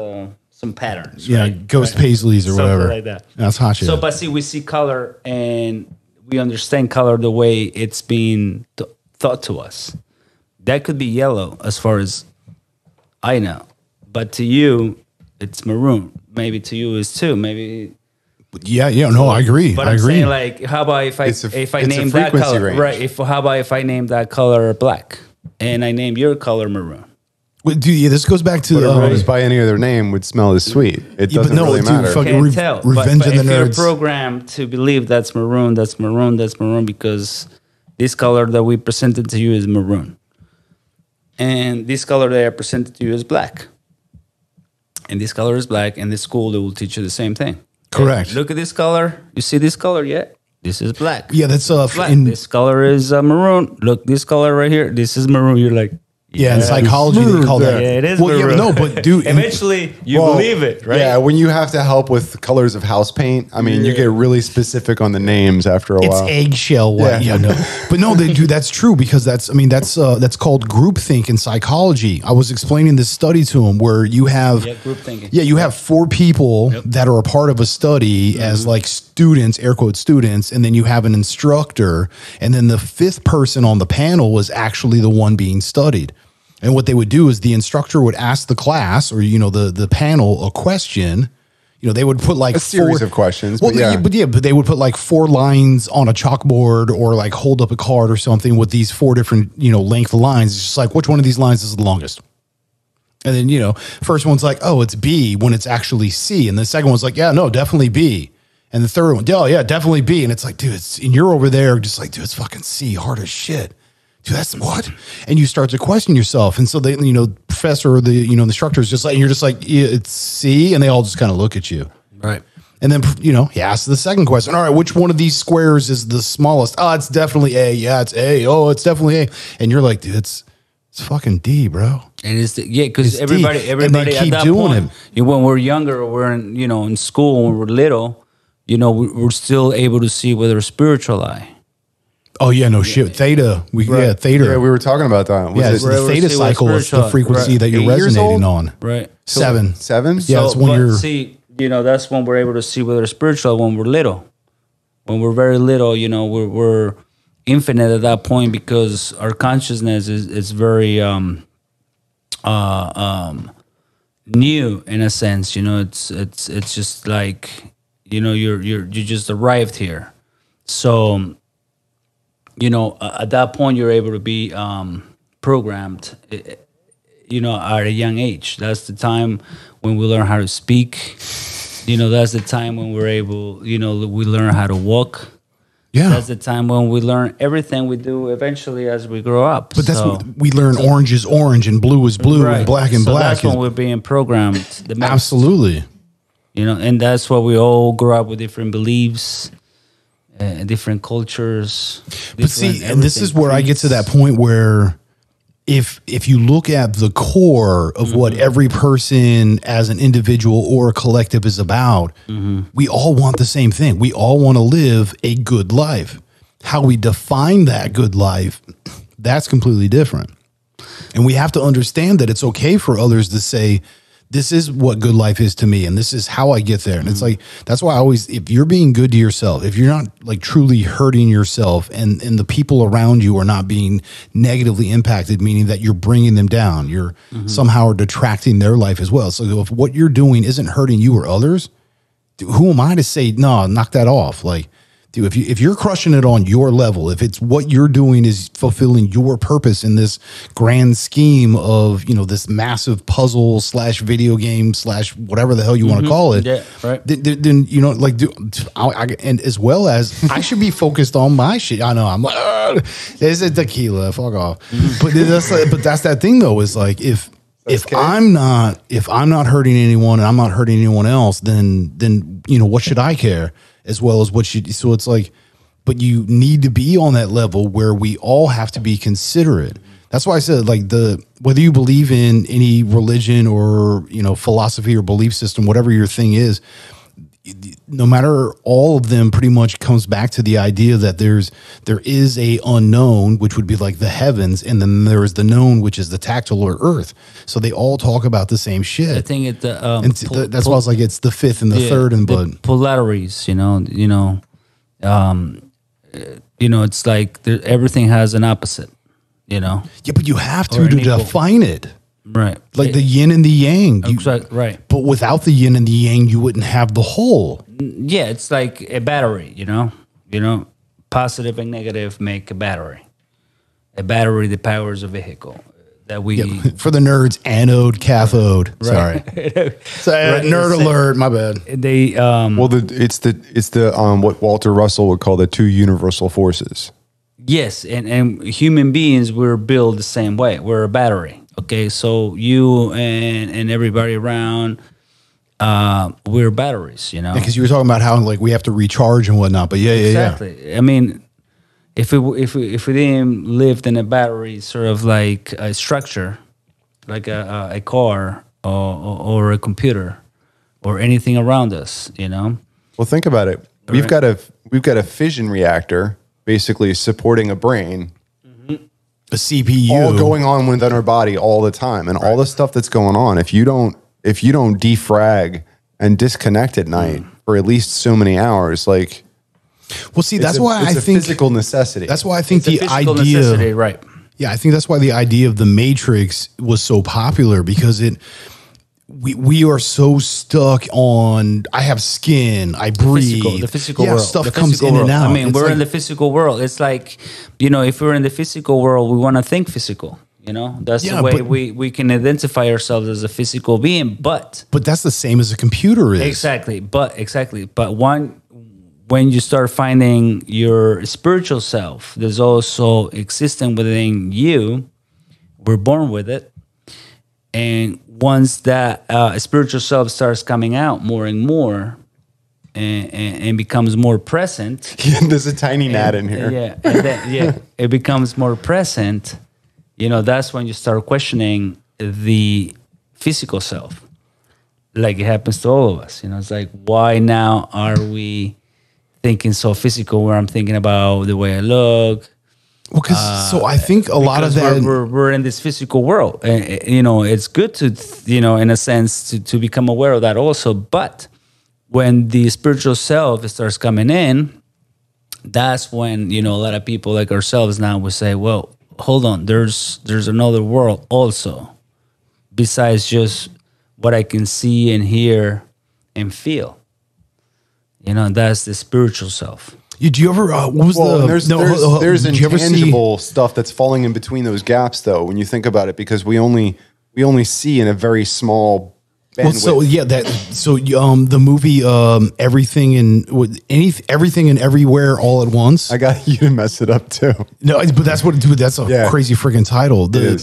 some patterns. Yeah, right? ghost paisleys or something whatever. like that. That's hot shit. So, but see, we see color and we understand color the way it's being thought to us. That could be yellow as far as I know. But to you, it's maroon. Maybe to you is too. Maybe. Yeah, no, I agree. But I I'm agree. saying, like, how about if I name that color range. right? How about if I name that color black and I name your color maroon? Dude, yeah, this goes back to Whatever was by any other name would smell as sweet. It doesn't really matter. Fucking Can't tell. Revenge but of the if you're Nerds. programmed to believe that's maroon because this color that we presented to you is maroon. And this color that I presented to you is black. And this color is black, and this school they will teach you the same thing. Correct. Look at this color. You see this color yet? This is black. Yeah, that's Black. This color is maroon. Look, this color right here. This is maroon. You're like, yeah, in psychology they call that. Yeah, it is Well, maroon. yeah, no, but dude, Eventually, you believe it, right? Yeah, when you have to help with colors of house paint, I mean, you get really specific on the names after a it's while. eggshell white. Yeah, no, but no, they do. That's true because that's called groupthink in psychology. I was explaining this study to them where you have group thinking. Yeah, you have 4 people that are a part of a study as like students, air quote students, and then you have an instructor, and then the 5th person on the panel was actually the one being studied. And what they would do is the instructor would ask the class or the panel a question. They would put like a series of questions. But they would put like 4 lines on a chalkboard or like hold up a card or something with these 4 different length lines. It's just like which one of these lines is the longest. And then first one's like, oh, it's B when it's actually C, and the second one's like, yeah, no, definitely B. And the third one, oh yeah, definitely B. And it's like, dude, and you're over there just like, dude, it's fucking C, hard as shit. Dude, that's what? And you start to question yourself. And so they, professor or the, instructor is just like, and you're just like, yeah, it's C. And they all just kind of look at you. Right. And then, he asks the second question. All right, which one of these squares is the smallest? Oh, it's definitely A. Yeah, it's A. Oh, it's definitely A. And you're like, dude, it's fucking D, bro. It is, because It's D. everybody at that point, when we're younger or we're in school, when we're little, we're still able to see with our spiritual eye. Oh yeah, no shit. Theta. Theta. Yeah, we were talking about that. It's the theta cycle is the frequency that you're resonating on. Right. 7. 7? Yeah, it's when you're that's when we're able to see with our spiritual when we're little. When we're very little, we're infinite at that point because our consciousness is very new in a sense. It's just like you just arrived here. So at that point, you're able to be programmed, at a young age. That's the time when we learn how to speak. That's the time when we're able, we learn how to walk. Yeah. That's the time when we learn everything we do eventually as we grow up. But that's what we learn. Orange is orange and blue is blue and black and black. That's when we're being programmed. The most. Absolutely. And that's why we all grow up with different beliefs. Different cultures. But see, and this is where I get to that point where if you look at the core of what every person as an individual or a collective is about, we all want the same thing. We all want to live a good life. How we define that good life, that's completely different. And we have to understand that it's okay for others to say, this is what good life is to me, and this is how I get there. And it's like, that's why I always, if you're being good to yourself, if you're not like truly hurting yourself and the people around you are not being negatively impacted, meaning that you're bringing them down, you're somehow detracting their life as well. So if what you're doing isn't hurting you or others, dude, who am I to say, no, knock that off? Like, dude, if you're crushing it on your level, if it's what you're doing is fulfilling your purpose in this grand scheme of, this massive puzzle / video game / whatever the hell you want to call it, right. then and as well as I should be focused on my shit. I know I'm like, there's a tequila, fuck off. But that's that thing though, is like if I'm not hurting anyone and I'm not hurting anyone else, then what should I care? As well as so it's like, but you need to be on that level where we all have to be considerate. That's why I said, like, whether you believe in any religion or, philosophy or belief system, whatever your thing is, no matter, all of them pretty much comes back to the idea that there is a unknown, which would be like the heavens, and then there is the known, which is the tactile or earth. So they all talk about the same shit. I think it. That's why I was like, it's the fifth and the third, and but polarities. It's like everything has an opposite. Yeah, but you have to define it. Right. Like the yin and the yang. Right. But without the yin and the yang, you wouldn't have the whole. Yeah, it's like a battery, positive and negative make a battery. A battery that powers a vehicle that we for the nerds, anode, cathode. Right. Sorry. Nerd alert, my bad. They it's the what Walter Russell would call the two universal forces. Yes, and human beings were built the same way. We're a battery. Okay, so you and everybody around, we're batteries, Because you were talking about how like we have to recharge and whatnot. But exactly. I mean, if we didn't live in a battery sort of like a structure, like a car or a computer or anything around us, Well, think about it. We've got a fission reactor basically supporting a brain. A CPU all going on within our body all the time, and all the stuff that's going on. If you don't defrag and disconnect at night for at least so many hours, like, well, see, that's why I think physical necessity. That's why I think the idea, necessity, right? Yeah, I think that's why the idea of the Matrix was so popular, because we are so stuck on, I have skin, I breathe. The physical world. Stuff comes in and out. I mean, we're in the physical world. It's like, if we're in the physical world, we want to think physical. That's the way we can identify ourselves as a physical being. But that's the same as a computer is. Exactly. But when you start finding your spiritual self, there's also existing within you. We're born with it. And once that spiritual self starts coming out more and more and becomes more present. There's a tiny gnat in here. Yeah. And then, it becomes more present. That's when you start questioning the physical self. Like it happens to all of us. It's like, why now are we thinking so physical, where I'm thinking about the way I look? Well, so I think a lot of that we're in this physical world, and it's good to in a sense to become aware of that also. But when the spiritual self starts coming in, that's when a lot of people like ourselves now will say, "Well, hold on, there's another world also, besides just what I can see and hear and feel." That's the spiritual self. Do you ever? What was there's intangible stuff that's falling in between those gaps, though. When you think about it, because we only see in a very small bandwidth. The movie Everything and Everywhere All at Once. I got you to mess it up too. No, but that's a crazy freaking title. I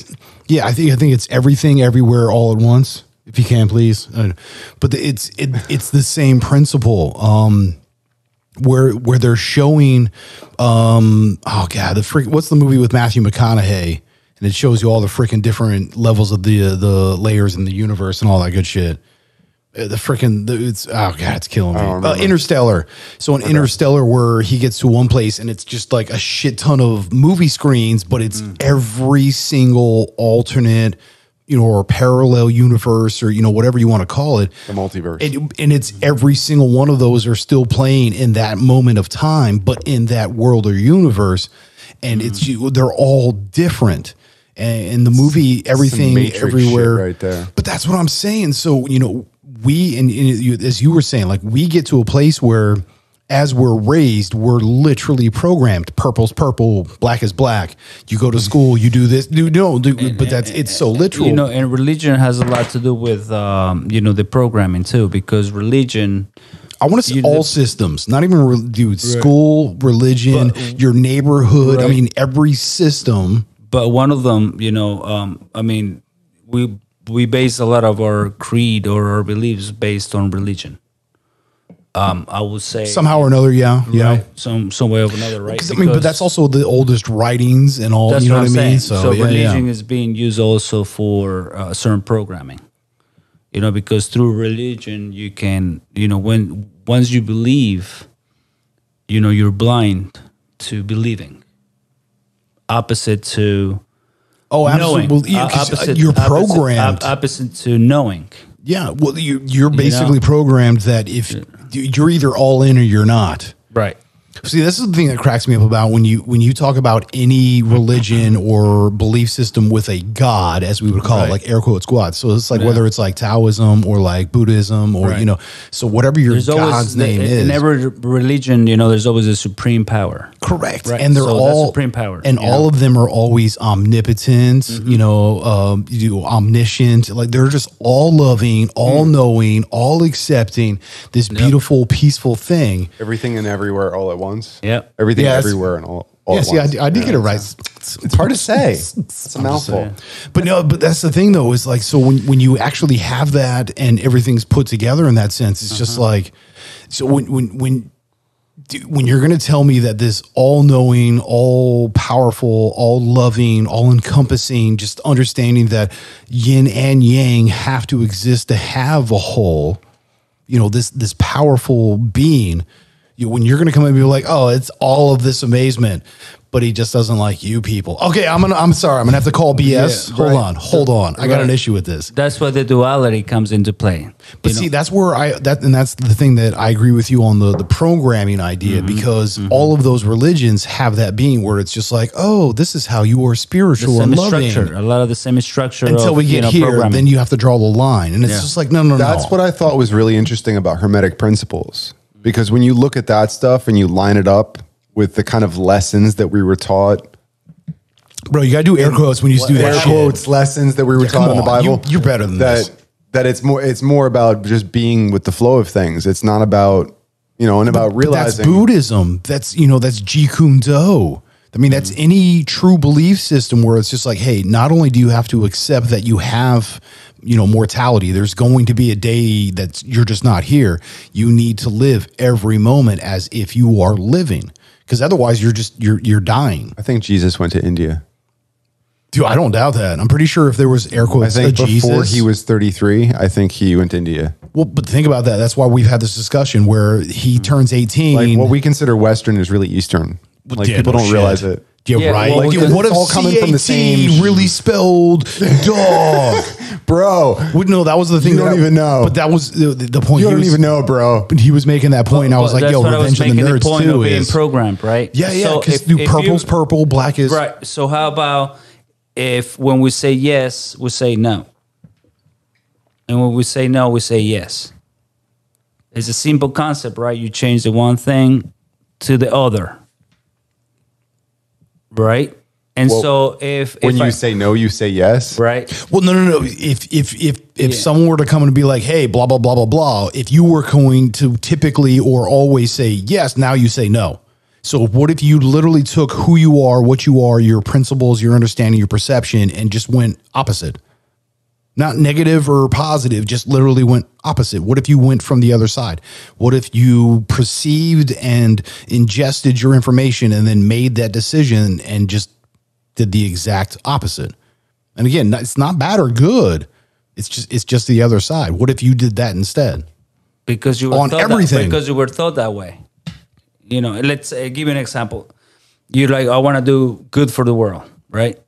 think it's Everything Everywhere All at Once. If you can, please. But it's the same principle. Where they're showing, what's the movie with Matthew McConaughey, and it shows you all the freaking different levels of the layers in the universe and all that good shit. It's killing me. Interstellar. So in Interstellar, where he gets to one place and it's just like a shit ton of movie screens, but it's every single alternate, or parallel universe, or whatever you want to call it, the multiverse, and it's every single one of those are still playing in that moment of time, but in that world or universe, and they're all different. And the movie Everything Everywhere, right there. But that's what I'm saying. So we as you were saying, like we get to a place where, as we're raised, we're literally programmed. Purple's purple, black is black. You go to school, you do this. But it's so literal. And religion has a lot to do with the programming too, because religion. I want to see all systems, not even school, religion, your neighborhood. Right. I mean, every system. But one of them, we base a lot of our creed or our beliefs based on religion. I would say somehow or another, right, some way or another, right? But that's also the oldest writings and all. That's you know what I mean. So religion is being used also for certain programming. You know, because through religion, you can, you know, once you believe, you know, you're blind to believing. Opposite to absolutely. knowing. You're programmed. Opposite to knowing. Yeah. Well, you're basically programmed that if you're either all in or you're not. Right. See, this is the thing that cracks me up about when you talk about any religion or belief system with a god, as we would call it, like air quotes God. So it's like whether it's like Taoism or like Buddhism or, you know, so whatever your God's name is. In every religion, you know, there's always a supreme power. Correct. Right. And they're all supreme power. And all of them are always omnipotent, you know, omniscient. Like they're just all loving, all knowing, all accepting this beautiful, peaceful thing. Everything and everywhere all at once. Yeah. Everything everywhere and all at once. I did get it right. It's hard to say. It's a mouthful. But that's the thing though, is like, so when you actually have that and everything's put together in that sense, it's just like, so when you're going to tell me that this all-knowing, all-powerful, all-loving, all-encompassing, just understanding that yin and yang have to exist to have a whole, you know, this powerful being, when you're going to come and be like, oh, it's all of this amazement, but he just doesn't like you people. Okay, I'm sorry. I'm going to have to call BS. Hold on. I got an issue with this. That's where the duality comes into play. But see, that's where that's the thing that I agree with you on the programming idea, because all of those religions have that being where it's just like, oh, this is how you are spiritual and loving. A lot of the same structure. Until we get here, then you have to draw the line. And it's just like, no. That's what I thought was really interesting about Hermetic principles. Because when you look at that stuff and you line it up with the kind of lessons that we were taught. Bro, you got to do air quotes when you do that shit. Air quotes, lessons that we were taught in the Bible. You're better than this. That it's more about just being with the flow of things. It's not about, you know, and about realizing. But that's Buddhism. That's, you know, that's Jeet Kune Do. I mean, that's any true belief system where it's just like, hey, not only do you have to accept that you have, you know, mortality, there's going to be a day that you're just not here. You need to live every moment as if you are living, because otherwise you're dying. I think Jesus went to India. Dude, I don't doubt that. I'm pretty sure if there was air quotes, I think before Jesus, he was 33, I think he went to India. Well, but think about that. That's why we've had this discussion where he turns 18. Like what we consider Western is really Eastern. Like people don't realize it. Yeah, right. Well, like, what if all coming from the same really spelled dog, bro? No, that was the thing. You don't even know. But that was the point. You don't even know, bro. But he was making that point, and I was like, "Yo, Revenge of the Nerds too is programmed, right?" Yeah. Because purple's purple, black is right. So how about if when we say yes, we say no, and when we say no, we say yes? It's a simple concept, right? You change the one thing to the other. Right. And so if you say no, you say yes. Right. Well, no. If someone were to come and be like, hey, blah, blah, blah, blah, blah, if you were going to typically or always say yes, now you say no. So what if you literally took who you are, what you are, your principles, your understanding, your perception, and just went opposite? Not negative or positive, just literally went opposite. What if you went from the other side? What if you perceived and ingested your information and then made that decision and just did the exact opposite? And again, it's not bad or good. It's just the other side. What if you did that instead? Because you were on everything. Because you were thought that way. You know, let's give you an example. You're like, I want to do good for the world, right?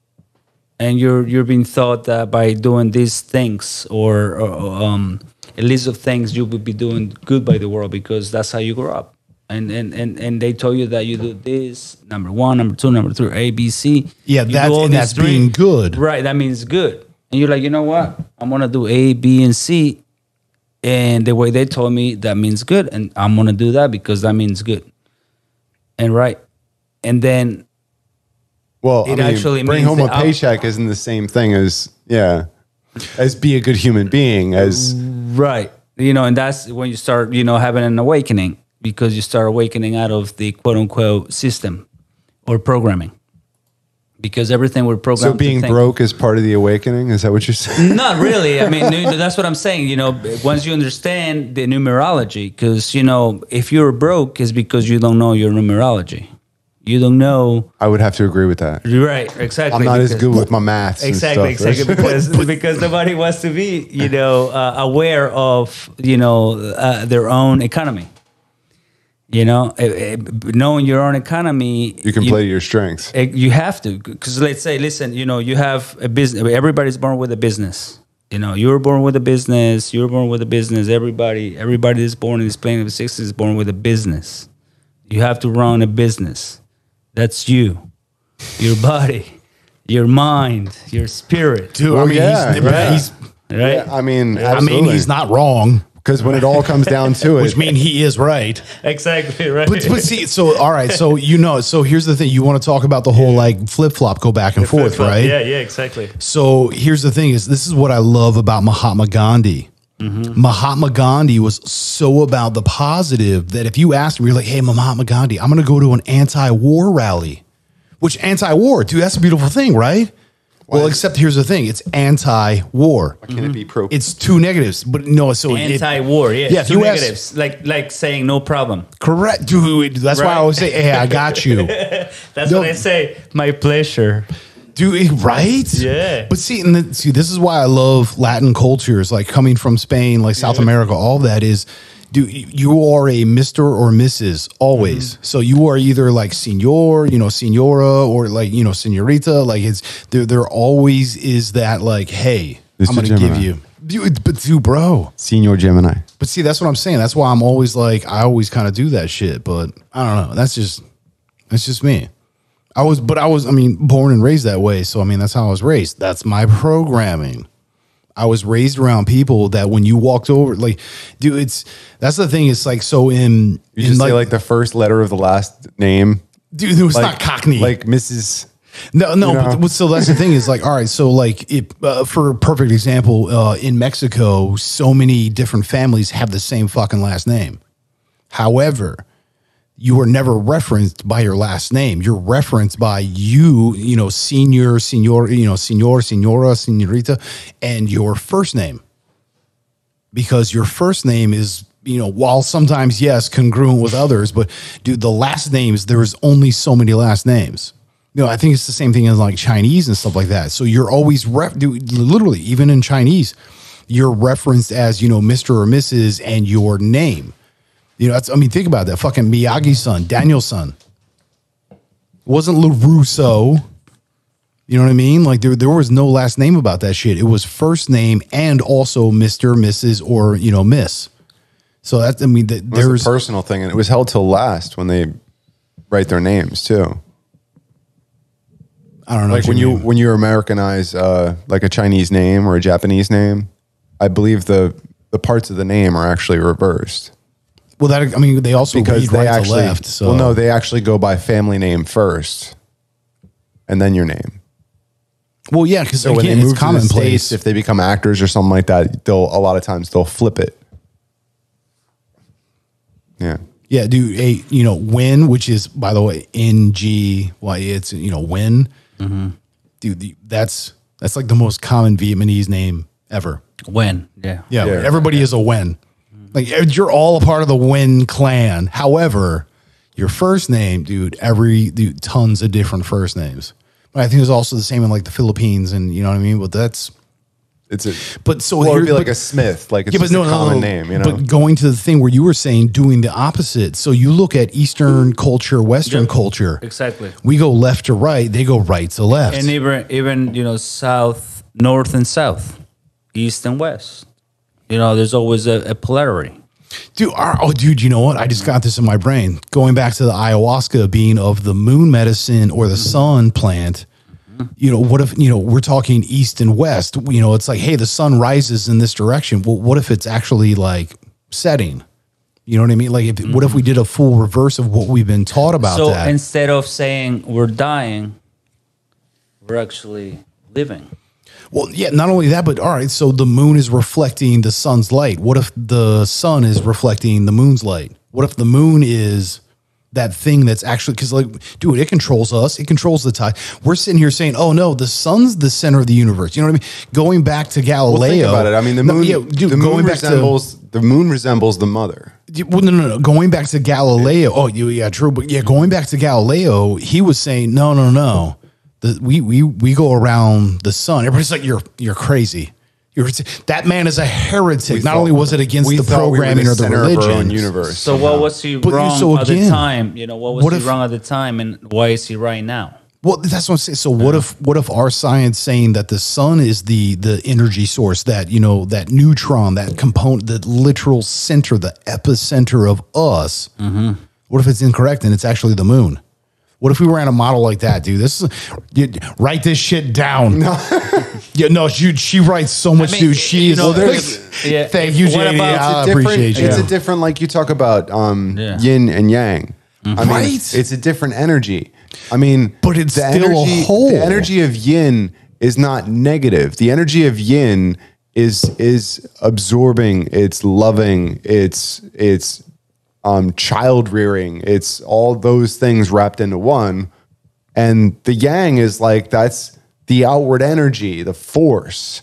And you're being thought that by doing these things or a list of things, you would be doing good by the world because that's how you grew up. And they told you that you do this, number one, number two, number three, A, B, C. Yeah, that's being good. Right, that means good. And you're like, you know what? I'm going to do A, B, and C. And the way they told me, that means good. And I'm going to do that because that means good. And right. And then... Well, actually bring home a paycheck isn't the same thing as be a good human being as right. You know, and that's when you start, you know, having an awakening because you start awakening out of the quote unquote system or programming. Because everything we're programmed. So being broke is part of the awakening? Is that what you're saying? Not really. I mean, that's what I'm saying. You know, once you understand the numerology, because, you know, if you're broke, it's because you don't know your numerology. You don't know. I would have to agree with that. Right, exactly. I'm not as good with my maths. Exactly, and stuff. because nobody wants to be, aware of, their own economy. Knowing your own economy, You can play to your strengths. You have to, because let's say, listen, you have a business. Everybody's born with a business. You were born with a business. You were born with a business. Everybody that's born in this plane of existence is born with a business. You have to run a business. That's you, your body, your mind, your spirit. Dude, Well, I mean, yeah, he's Right? Yeah, I mean, he's not wrong. because when it all comes down to it, Which means he is right. Exactly right. But see, so all right, so so here's the thing. You want to talk about the whole like flip flop, go back and forth, right? Yeah, exactly. So here's the thing: this is what I love about Mahatma Gandhi. Mahatma Gandhi was so about the positive that if you asked him, you're like, "Hey, Mahatma Gandhi, I'm going to go to an anti-war rally." Which anti-war, dude? That's a beautiful thing, right? Well, except here's the thing: it's anti-war. why can't it be pro? It's two negatives, but no. So Anti-war, yeah, two if you ask- negatives, like saying no problem. correct, dude. That's why I Right. always say, "Hey, I got you." That's No. what I say. My pleasure. Dude, right? Yeah. But see, this is why I love Latin cultures, like coming from Spain, like South America, all that is, dude, you are a Mr. or Mrs. always. So you are either like senor, senora, or like, senorita. Like there always is that like, hey, Mr. I'm going to give Gemini. you. Dude, bro. Senior Gemini. But see, that's what I'm saying. That's why I'm always like, I always kind of do that shit. But I don't know. That's just me. I was born and raised that way. So, that's how I was raised. That's my programming. I was raised around people that when you walked over, like, dude, that's the thing. It's like, so You just say like the first letter of the last name. dude, it was Like, not Cockney. Like Mrs. No. But so that's the thing is like, all right. So like for a perfect example, in Mexico, so many different families have the same fucking last name. However, you are never referenced by your last name. You're referenced by senior, senora, senorita, and your first name. Because your first name is, while sometimes, yes, congruent with others, but dude, the last names, there's only so many last names. I think it's the same thing as like Chinese and stuff like that. So you're always, dude, literally, even in Chinese, you're referenced as, Mr. or Mrs. and your name. Think about that. Fucking Miyagi's son, Daniel's son. It wasn't LaRusso. You know what I mean? Like there was no last name about that shit. It was first name and also Mr., Mrs., or, Miss. So that's, There's a personal thing, and it was held till last when they write their names too. I don't know. Like when you Americanize like a Chinese name or a Japanese name, I believe the parts of the name are actually reversed. Well, they also Because read they right to actually, left. So. well, no, they actually go by family name first, and then your name. Well, yeah, because So when they again, move it's to the commonplace. States, if they become actors or something like that, a lot of times they'll flip it. Yeah. Yeah, dude. Win, which is, by the way, NG. Why it's Win. Mm-hmm. Dude, that's like the most common Vietnamese name ever. When? Yeah. Yeah, everybody is a Wen. Like you're all a part of the Wen clan. However, your first name, dude, tons of different first names. But I think it's also the same in like the Philippines, and you know what I mean. But that's it'd be like a Smith, like it's just a common name, But going to the thing where you were saying doing the opposite. So you look at Eastern culture, Western culture. Exactly. We go left to right. They go right to left. And even south, north and south, east and west. There's always a polarity. Dude, you know what? I just got this in my brain. Going back to the ayahuasca being of the moon medicine or the sun plant. What if, we're talking east and west, it's like, hey, the sun rises in this direction. Well, what if it's actually like setting? You know what I mean? Like, what if we did a full reverse of what we've been taught about So that? instead of saying we're dying, we're actually living. Well, yeah, not only that, but all right, so the moon is reflecting the sun's light. What if the sun is reflecting the moon's light? What if the moon is that thing that's actually, because like, dude, it controls us. It controls the tide. We're sitting here saying, oh no, the sun's the center of the universe. You know what I mean? Going back to Galileo. Well, think about it. I mean, the moon resembles The moon resembles the mother. Well, no. Going back to Galileo. Oh, yeah, true. But yeah, going back to Galileo, he was saying, no. We go around the sun. Everybody's like, you're crazy. That man is a heretic. Not only was it against the programming or the religion, universe. So what was he wrong at the time? What was he wrong at the time, and why is he right now? Well, that's what I'm saying. So what if our science saying that the sun is the energy source, that that neutron, that component, the literal center, the epicenter of us? Mm-hmm. What if it's incorrect and it's actually the moon? What if we ran a model like that, dude? Write this shit down. No. She writes so much, dude. She is. Thank you, JD. I appreciate you. It's a different, like you talk about yin and yang. Mm-hmm. I mean, it's a different energy. I mean, but it's still a whole. The energy of yin is not negative. The energy of yin is absorbing. It's loving. It's child rearing. It's all those things wrapped into one. And the yang is like, that's the outward energy, the force,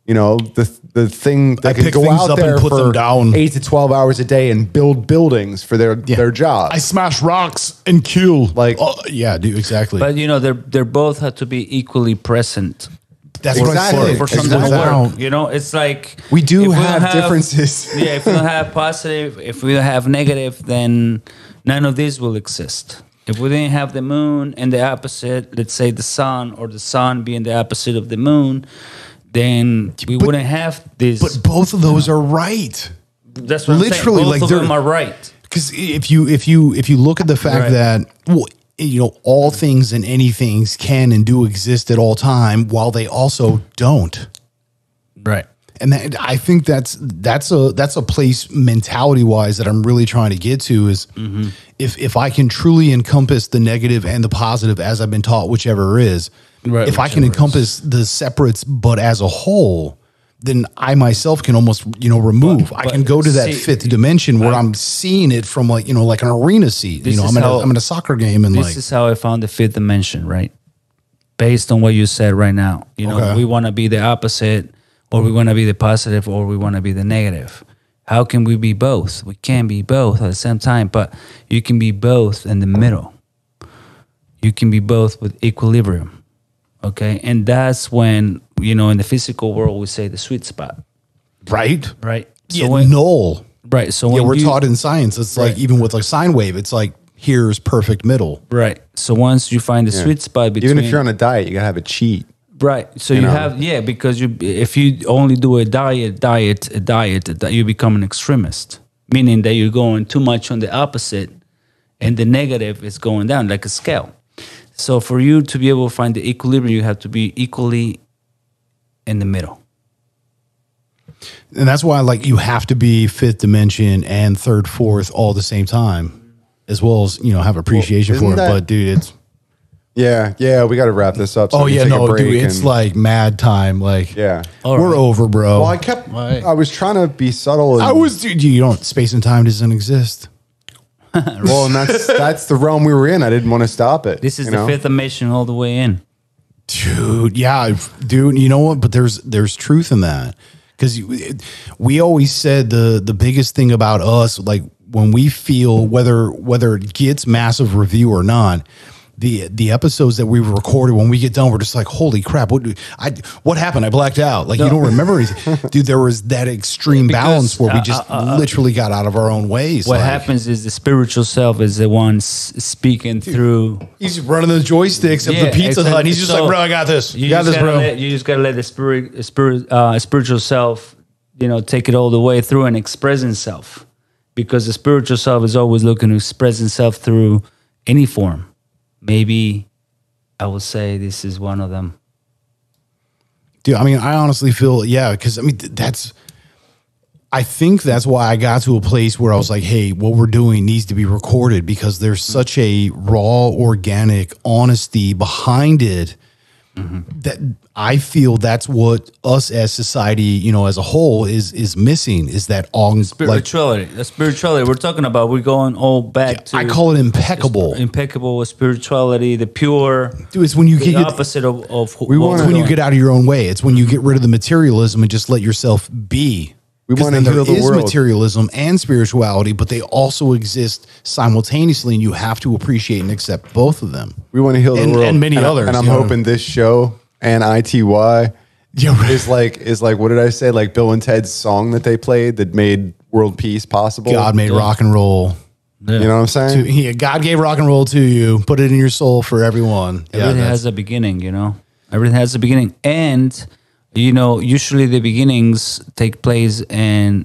the thing that can go out there and put them down 8 to 12 hours a day and build buildings for their job. I smash rocks and kill. Yeah, dude, exactly. But they're both have to be equally present. That's exactly for something to work. It's like we do have differences. Yeah, if we don't have positive, if we don't have negative, then none of this will exist. If we didn't have the moon and the opposite, let's say the sun, or the sun being the opposite of the moon, then we wouldn't have this. But both of those are right. That's what literally, I'm saying. Both of them are right. Because if you look at the fact that all things and anything can and do exist at all time, while they also don't. Right. And I think that's a place mentality wise that I'm really trying to get to is if I can truly encompass the negative and the positive as I've been taught, whichever is, right, if I can encompass the separates, but as a whole, then I myself can almost, remove. I can go to that fifth dimension where I'm seeing it from like an arena seat. I'm in a soccer game, and this is how I found the fifth dimension, right? Based on what you said right now, we want to be the opposite, or we want to be the positive, or we want to be the negative. How can we be both? We can't be both at the same time, but you can be both in the middle. You can be both with equilibrium. Okay. And that's when, in the physical world, we say the sweet spot. Right. Right. So null. Right. So we're taught in science, it's like, even with like sine wave, it's like, here's perfect middle. Right. So once you find the sweet spot between. Even if you're on a diet, you got to have a cheat. Right. So you have, because if you only do a diet, you become an extremist, meaning that you're going too much on the opposite and the negative is going down like a scale. So for you to be able to find the equilibrium, you have to be equally in the middle. And that's why you have to be fifth dimension and third, fourth all at the same time, as well as, have appreciation for it. But dude, it's. Yeah, we got to wrap this up. So dude, it's like mad time. We're over, bro. Well, I was trying to be subtle. Dude, space and time doesn't exist. Well, and that's the realm we were in. I didn't want to stop it. This is the fifth dimension all the way in. Dude, you know what? But there's truth in that. Because we always said the biggest thing about us, like when we feel whether it gets massive review or not, the episodes that we recorded, when we get done, we're just like, holy crap, what happened? I blacked out. You don't remember anything. Dude, there was that extreme balance where we just literally got out of our own ways. What happens is the spiritual self is the one speaking through. He's running the joysticks of the Pizza Hut. And he's just like, bro, I got this. You got this, bro. You just got to let the spiritual self, take it all the way through and express himself. Because the spiritual self is always looking to express himself through any form. Maybe I would say this is one of them. Dude, I honestly feel, because I think that's why I got to a place where I was like, hey, what we're doing needs to be recorded, because there's such a raw, organic honesty behind it that I feel that's what us as society, as a whole is missing, is that spirituality. The spirituality we're talking about, we're going all back to. I call it impeccable. Impeccable spirituality, the pure. Dude, it's when you get opposite of when you get out of your own way. It's when you get rid of the materialism and just let yourself be. We Because want to then heal there the is world. materialism and spirituality, but they also exist simultaneously, and you have to appreciate and accept both of them. We want to heal the And- world. and many others, And I'm you know. hoping this show and ITY Yeah, right. is like, what did I say? Like Bill and Ted's song that they played that made world peace possible. God made rock and roll. You know what I'm saying? Yeah, God gave rock and roll to you. Put it in your soul for everyone. Yeah, Everything that's- has a beginning, you know. Everything has a beginning, and you know, usually the beginnings take place in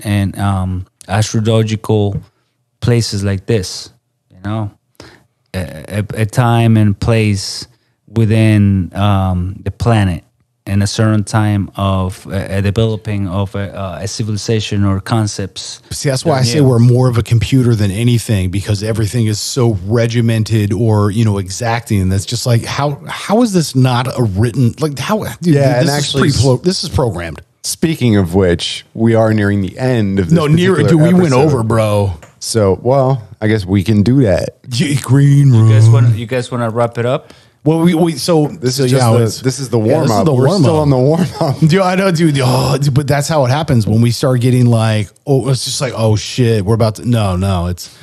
astrological places like this. You know, a time and place within the planet, and a certain time of a developing of a civilization or concepts. See, that's why I say we're more of a computer than anything, because everything is so regimented or, you know, exacting. That's just like, how is this not a written, like how, dude, Yeah, and this actually- this is programmed. Speaking of which, we are nearing the end of this. No, near, particular dude, we went episode. over, bro. So, well, I guess we can do that. Green room. You guys want to wrap it up? Well, so This so, is yeah, just this is the warm this is up. the We're warm still up. on the warm up. Dude, I know, dude. Oh, dude, but that's how it happens when we start getting like, oh, it's just like, oh shit, we're about to. No, it's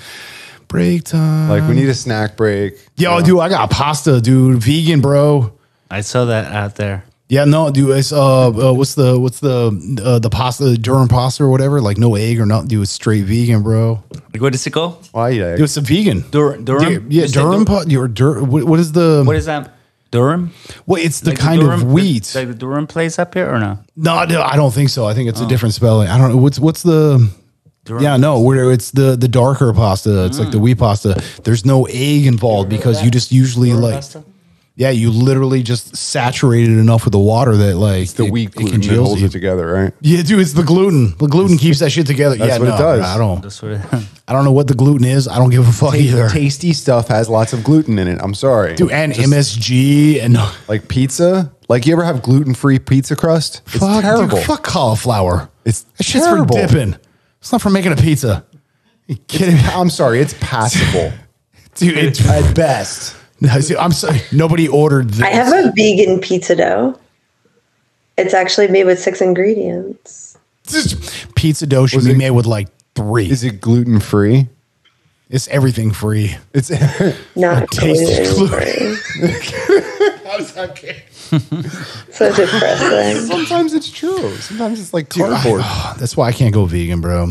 break time. Like we need a snack break. Yo, dude, I got pasta, dude. Vegan, bro. I saw that out there. Yeah, no, dude. It's what's the pasta, Durham pasta or whatever? Like no egg or nothing. Dude, it's straight vegan, bro. What is it called? Why? Yeah. Dude, it's a vegan. Durham. Yeah, You said Durham. What is the? What is that? Durham? Well, it's the Like kind Durham, of wheat. like the Durham place up here, or no? No, I don't think so. I think it's a different spelling. I don't know. What's the? Durham Yeah, no, where it's the darker pasta. It's like the wheat pasta. There's no egg involved because you just usually Durham like, pasta? yeah, you literally just saturate it enough with the water that like The wheat gluten that congeals holds you. it together, right? Yeah, dude, it's the gluten. The gluten keeps that shit together. That's yeah, what it no, does. That's what it, I don't know what the gluten is. I don't give a fuck either. Tasty stuff has lots of gluten in it. I'm sorry. Dude, and MSG and Like pizza? Like you ever have gluten-free pizza crust? It's fuck, terrible. dude, fuck cauliflower. It's That shit's terrible. for dipping. It's not for making a pizza. You kidding me? I'm sorry. It's passable. Dude, it's At best. no, see, I'm sorry. Nobody ordered this. I have a vegan pizza dough. It's actually made with 6 ingredients. Pizza dough should be made with like 3. Is it gluten-free? It's everything free. It's Not tastes gluten free. So depressing. sometimes it's true. Sometimes it's like cardboard. That's why I can't go vegan, bro.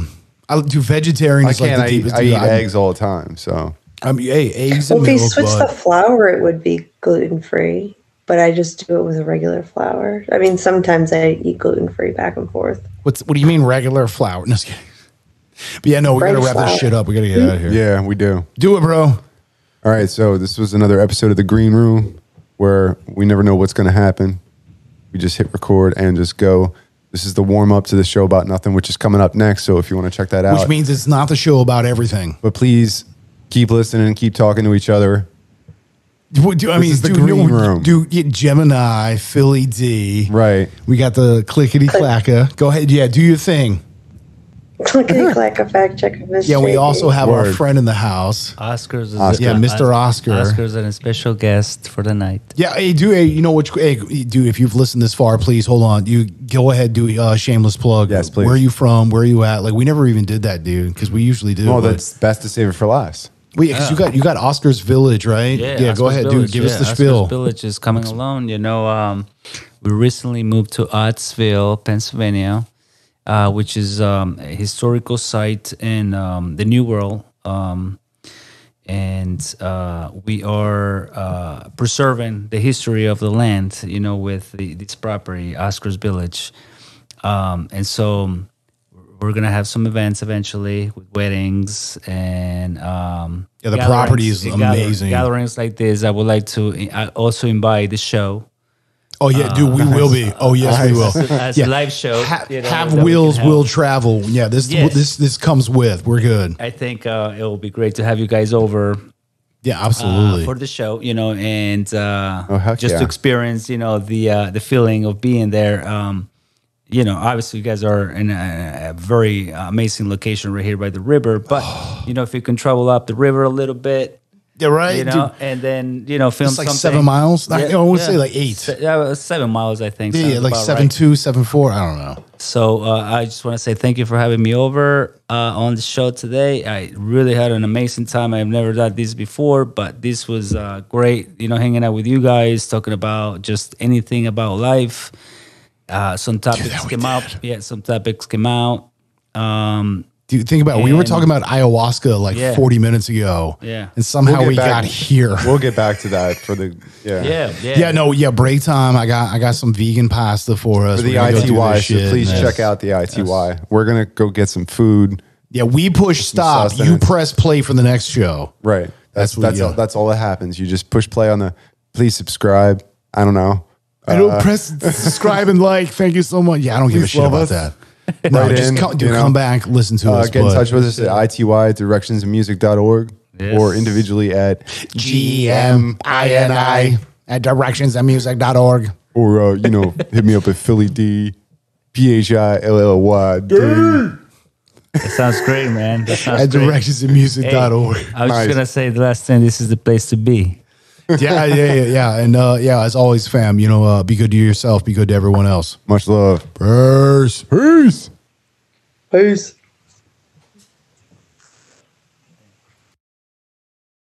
I do vegetarian. I is like can't. the deepest. I eat dude, eggs all the time. So I mean, hey, eggs Well, and if we milk. switch but the flour, it would be gluten free. But I just do it with a regular flour. I mean, sometimes I eat gluten free back and forth. what do you mean regular flour? No, just kidding. But yeah, no, we Bread gotta wrap this flour. shit up. We gotta get out of here. yeah, we do. Do it, bro. All right. So this was another episode of the Green Room where we never know what's going to happen. We just hit record and just go. This is the warm up to the show about nothing, which is coming up next. So if you want to check that out, Which means it's not the show about everything. but please keep listening and keep talking to each other. I mean, is the dude, green room. Dude, yeah, Gemini, Philly D. Right. We got the clickety clacka. Go ahead. Yeah, do your thing. Clickety clack, a fact check of Yeah, we also have our Word. friend in the house. Oscar's. Oscar. Yeah, Mr. Oscar. Oscar's a special guest for the night. Yeah, hey, you know what? Hey, dude, if you've listened this far, please hold on. You go ahead, do a shameless plug. Yes, please. Where are you from? Where are you at? Like, we never even did that, dude, because we usually do. Oh, but- that's best to save it for last. Wait, because you got Oscar's Village, right? Yeah, go Oscar's ahead, Village, dude. Give us the Oscar's spiel. Village is coming along. You know, we recently moved to Ottsville, Pennsylvania, which is a historical site in the New World. And we are preserving the history of the land, you know, with this property, Oscar's Village. And so we're going to have some events eventually with weddings and Yeah, the property is gatherings- amazing. Gatherings like this. I would like to also invite the show. Oh yeah, dude, we will be. Oh yes, we will. As a live show. you know, Have that we wheels can will have. travel. Yeah, Yes. this comes with. We're good. I think it will be great to have you guys over Yeah, absolutely. for the show, you know, and heck just yeah. to experience, you know, the feeling of being there. You know, obviously, you guys are in a very amazing location right here by the river. But you know, if you can travel up the river a little bit, yeah, right. you know, and then you know, film it's like something. 7 miles. I would say like 8. 7 miles, I think. Yeah, sounds like about 7.2, 7.4. I don't know. So I just want to say thank you for having me over on the show today. I really had an amazing time. I've never done this before, but this was great. You know, hanging out with you guys, talking about just anything about life. Some topics came out. Yeah, some topics came out. Dude, think about it. We were talking about ayahuasca like 40 minutes ago. Yeah. And somehow we got here. We'll get back to that for the break time. I got some vegan pasta for us. For the ITY, so please check out the ITY. We're gonna go get some food. Yeah, we push stop. You press play for the next show. Right. That's all that happens. You just push play on the. Please subscribe. I don't know. I don't press subscribe and like. Thank you so much. Yeah, I don't give a shit about that. No, just come back, listen to us. Get in touch with us at ITY directionsandmusic.org or individually at GEMINI at directionsandmusic.org. Or, hit me up at Philly D, PHILLY. That sounds great, man. That sounds at directionsandmusic.org. I was just going to say the last thing, this is the place to be. Yeah. And as always, fam, be good to yourself, be good to everyone else. Much love. Peace. Peace. Peace.